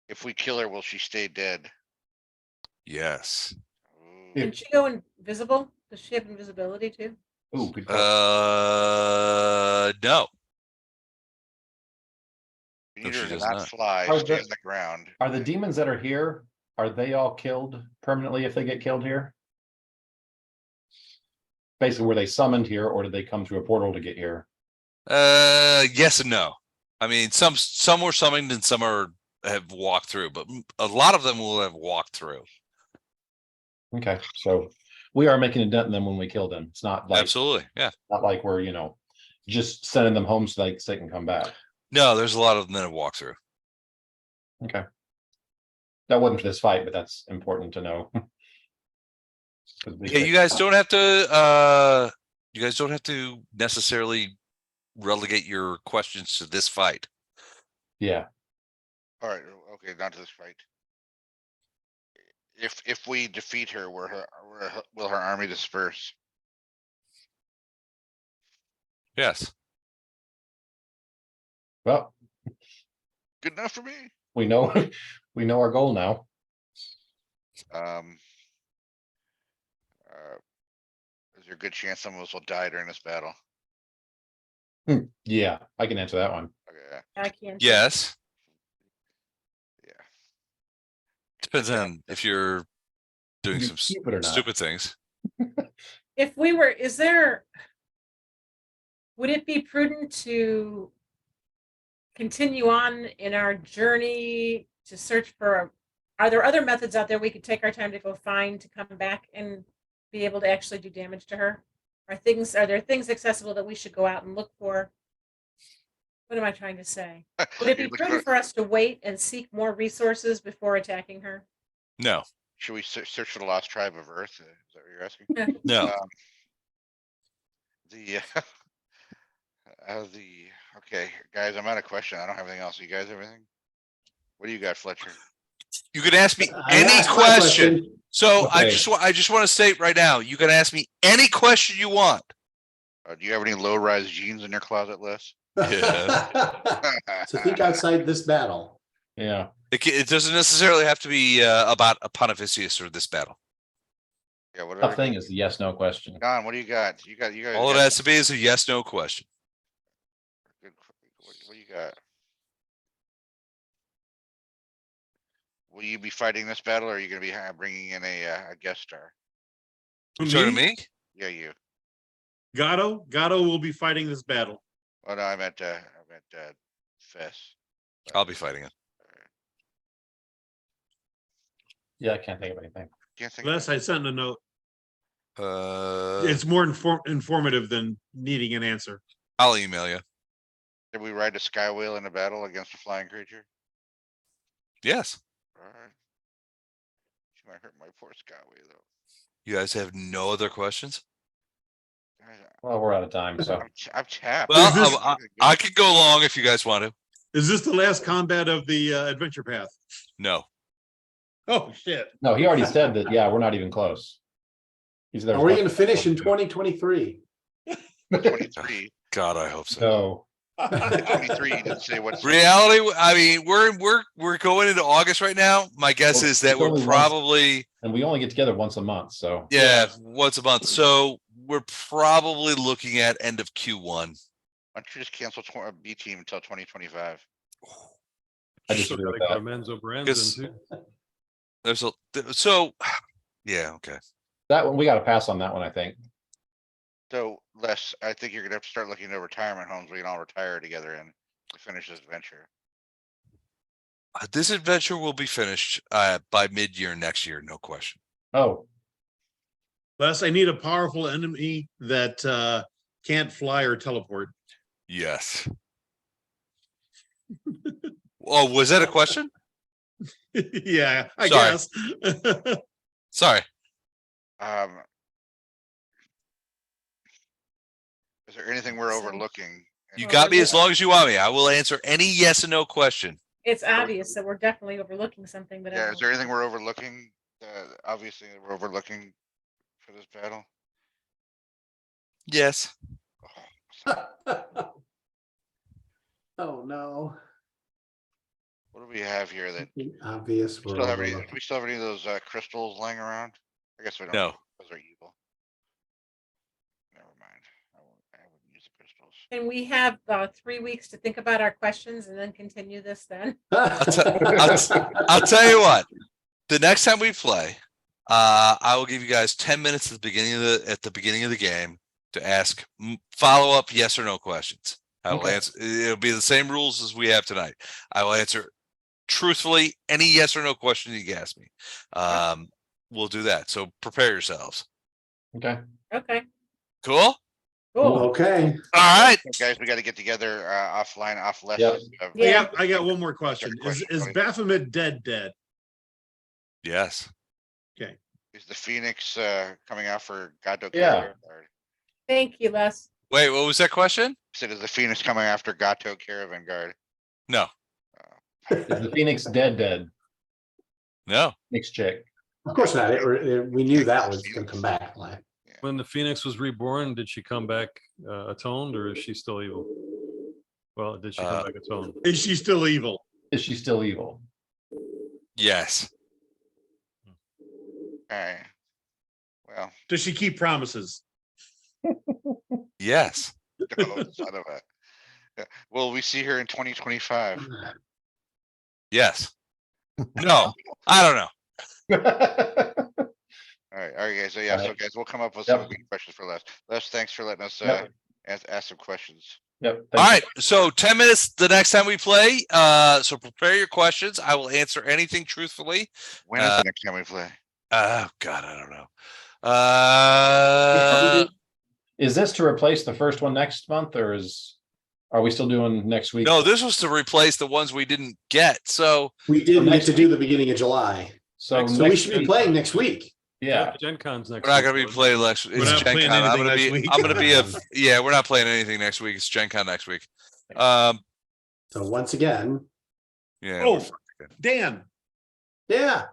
If we kill her, will she stay dead? Yes. Ooh, Yeah. Can she go invisible? Does she have invisibility too? ooh, good question. No. We No, need she her to does not not. fly, Are stay the- on the ground. Are the demons that are here, are they all killed permanently if they get killed here? Basically, were they summoned here or did they come through a portal to get here? Yes and no. I mean, some were summoned and some have walked through, but a lot of them will have walked through. Okay, so we are making a dent in them when we kill them. It's not like, Absolutely. Yeah. not like we're, just sending them home so they can come back. No, there's a lot of them that have walked through. Okay. That wasn't for this fight, but that's important to know. Yeah, you guys don't have to necessarily relegate your questions to this fight. Yeah, All right, okay, not to this fight. If we defeat her, will her army disperse? Yes. Well, Good enough for me. we know, we know our goal now. Um. Is there a good chance some of us will die during this battle? Yeah, I can answer that one. Okay. I can't. Yes. Yeah. Depends Yeah. on if you're doing You some keep it or not. stupid things. If we were, would it be prudent to continue on in our journey to search for, are there other methods out there we could take our time to go find to come back and be able to actually do damage to her? Are there things accessible that we should go out and look for? What am I trying to say? Would it be You're looking prudent for- for us to wait and seek more resources before attacking her? No, Should we search for the lost tribe of Earth? Is that what you're asking? no. The okay, guys, I'm out of question. I don't have anything else. You guys have anything? What do you got, Fletcher? You can ask me I any asked my question. So I Okay. just want to state right now, you can ask me any question you want. Do you have any low-rise jeans in your closet, Les? So think outside this battle. Yeah. It doesn't necessarily have to be about Aponivicius or this battle. Yeah, whatever. Tough thing is the yes, no question. Don, what do you got? You guys All it got has to be is a yes, no question. good- what do you got? Will you be fighting this battle, or are you gonna be bringing in a guest star? You talking to Me? me? Yeah, you. Gatto will be fighting this battle. Oh, no, I'm at Fess. I'll be fighting it. Yeah, I can't think of anything. Can't think of Les, I sent a note. Uh, It's more informative than needing an answer. I'll email you. Did we ride a sky whale in a battle against a flying creature? Yes. Alright. She might hurt my poor sky whale though. You guys have no other questions? Guys, Well, we're out of time, so. I'm tapped. Well, Is this- I could go long if you guys want to. Is this the last combat of the adventure path? No. Oh, shit. No, he already said that, yeah, we're not even close. He's there. Are we gonna finish in 2023? 23. God, I hope so. No, 23, you didn't say what's. Reality, I mean, we're going into August right now. My guess Well, is that it's we're only once. probably, and we only get together once a month, so. yeah, once a month. So we're probably looking at end of Q1. Why don't you just cancel B team until 2025? I Still disagree with gotta go that. to men's over Because- ends There's so, yeah, okay. That one, we gotta pass on that one, I think. So Les, I think you're gonna have to start looking at retirement homes we can all retire together in to finish this adventure. This adventure will be finished by mid-year next year, no question. Oh, Les, I need a powerful enemy that can't fly or teleport. Yes. Oh, was that a question? Yeah, I Sorry. guess. Sorry. Is there anything we're overlooking? You Well, got me we're as long as you want me. I will answer any yes and no question. It's obvious that we're definitely overlooking something, but. I Yeah, don't is there know. anything we're overlooking? Obviously, we're overlooking for this battle. Yes. Oh, no. What do we have here that Obvious. we're still have any? Do overlooking. we still have any of those crystals laying around? I guess we don't. No. Those are evil. Never mind. I wouldn't use the crystals. And we have 3 weeks to think about our questions and then continue this then. I'll tell you what. The next time we play, I will give you guys 10 minutes at the beginning of the game to ask follow-up yes or no questions. I will Okay. answer. It'll be the same rules as we have tonight. I will answer truthfully any yes or no question you can ask me. We'll do that. So prepare yourselves. okay. Okay, Cool. cool. Okay. All right. Guys, we got to get together offline, off less. Yep. Yeah. I got one more question. Is Baphomet dead? Yes. Is the Phoenix coming out for Gato? Yeah. Thank you, Les. Wait, what was that question? Said, is the Phoenix coming after Gato Caravan Guard? No. Is the Phoenix dead? No. Phoenix chick. Of course not. We knew that was gonna come back. Like, When the Phoenix was reborn, did she come back atoned, or is she still evil? Well, did she come back its own? Is she still evil? Is she still evil? Yes. Alright. Well, Does she keep promises? Yes. oh, son of a. Will we see her in 2025? Yes. No, I don't know. Alright, guys. So yeah, so Alright. guys, we'll come up with Yep. some good questions for Les. Les, thanks for letting us Yep. ask some questions. Yep. All right. So 10 minutes the next time we play. So prepare your questions. I will answer anything truthfully. When is the next time we play? Oh God, I don't know. Is this to replace the first one next month, or are we still doing next week? No, this was to replace the ones we didn't get. So We didn't get next to do week. the beginning of July, So, so we next should be week- playing next week. Yeah. Gen Con's next. we're not going week, to be though. playing next. We're It's not Gen playing Con. I'm anything going to next be. week. I'm going to be yeah. We're not playing anything next week. It's Gen Con next week. So once again, Yeah. Oh, we're fucking- Dan, yeah.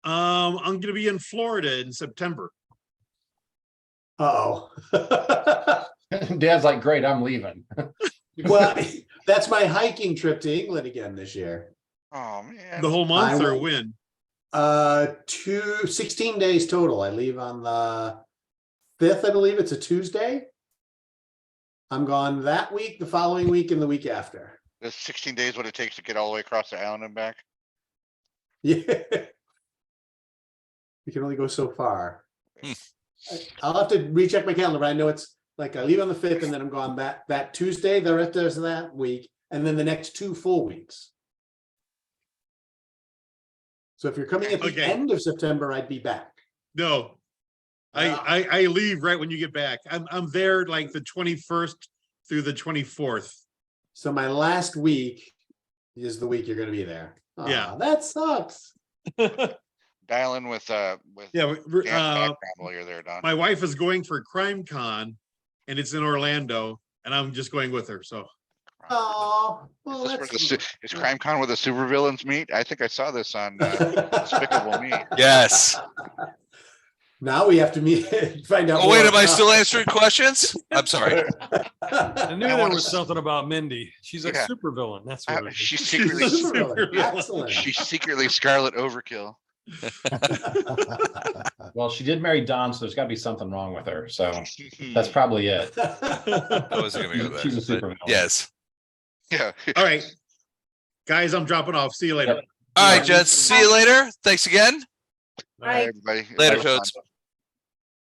I'm gonna be in Florida in September. Uh-oh. Dad's like, great, I'm leaving. Well, that's my hiking trip to England again this year. Oh, man. The whole month I or will- when? 16 days total. I leave on the 5th, I believe it's a Tuesday. I'm gone that week, the following week, and the week after. Is 16 days what it takes to get all the way across the island and back? Yeah. We can only go so far. I'll have to recheck my calendar, but I know it's like I leave on the 5th and then I'm gone that Tuesday, the rest of that week, and then the next 2 full weeks. So if you're coming at the Okay. end of September, I'd be back. No. I leave right when you get back. I'm there like the 21st through the 24th. So my last week is the week you're gonna be there. Yeah. Aw, that sucks. Dial in with Yeah, Dan's background while you're there, Don. my wife is going for Crime Con and it's in Orlando and I'm just going with her. So Oh, well, Is this where that's. is Crime Con where the supervillains meet? I think I saw this on Despicable Me. Yes. Now we have to meet, find out. Oh wait, more am I about- still answering questions? I'm sorry. I knew I there wanna was s- something about Mindy. She's a Yeah. supervillain. That's what it is. She's She's secretly Supervillain. Supervillain. Excellent. she's secretly Scarlet Overkill. Well, she did marry Don, so there's gotta be something wrong with her. So that's probably it. I wasn't going to go there. She's a but supervillain. yes. Yeah. all right. Guys, I'm dropping off. See you later. Yep. All right, gents. See you later. Thanks again. All right, everybody. Later, That was fun. Toads.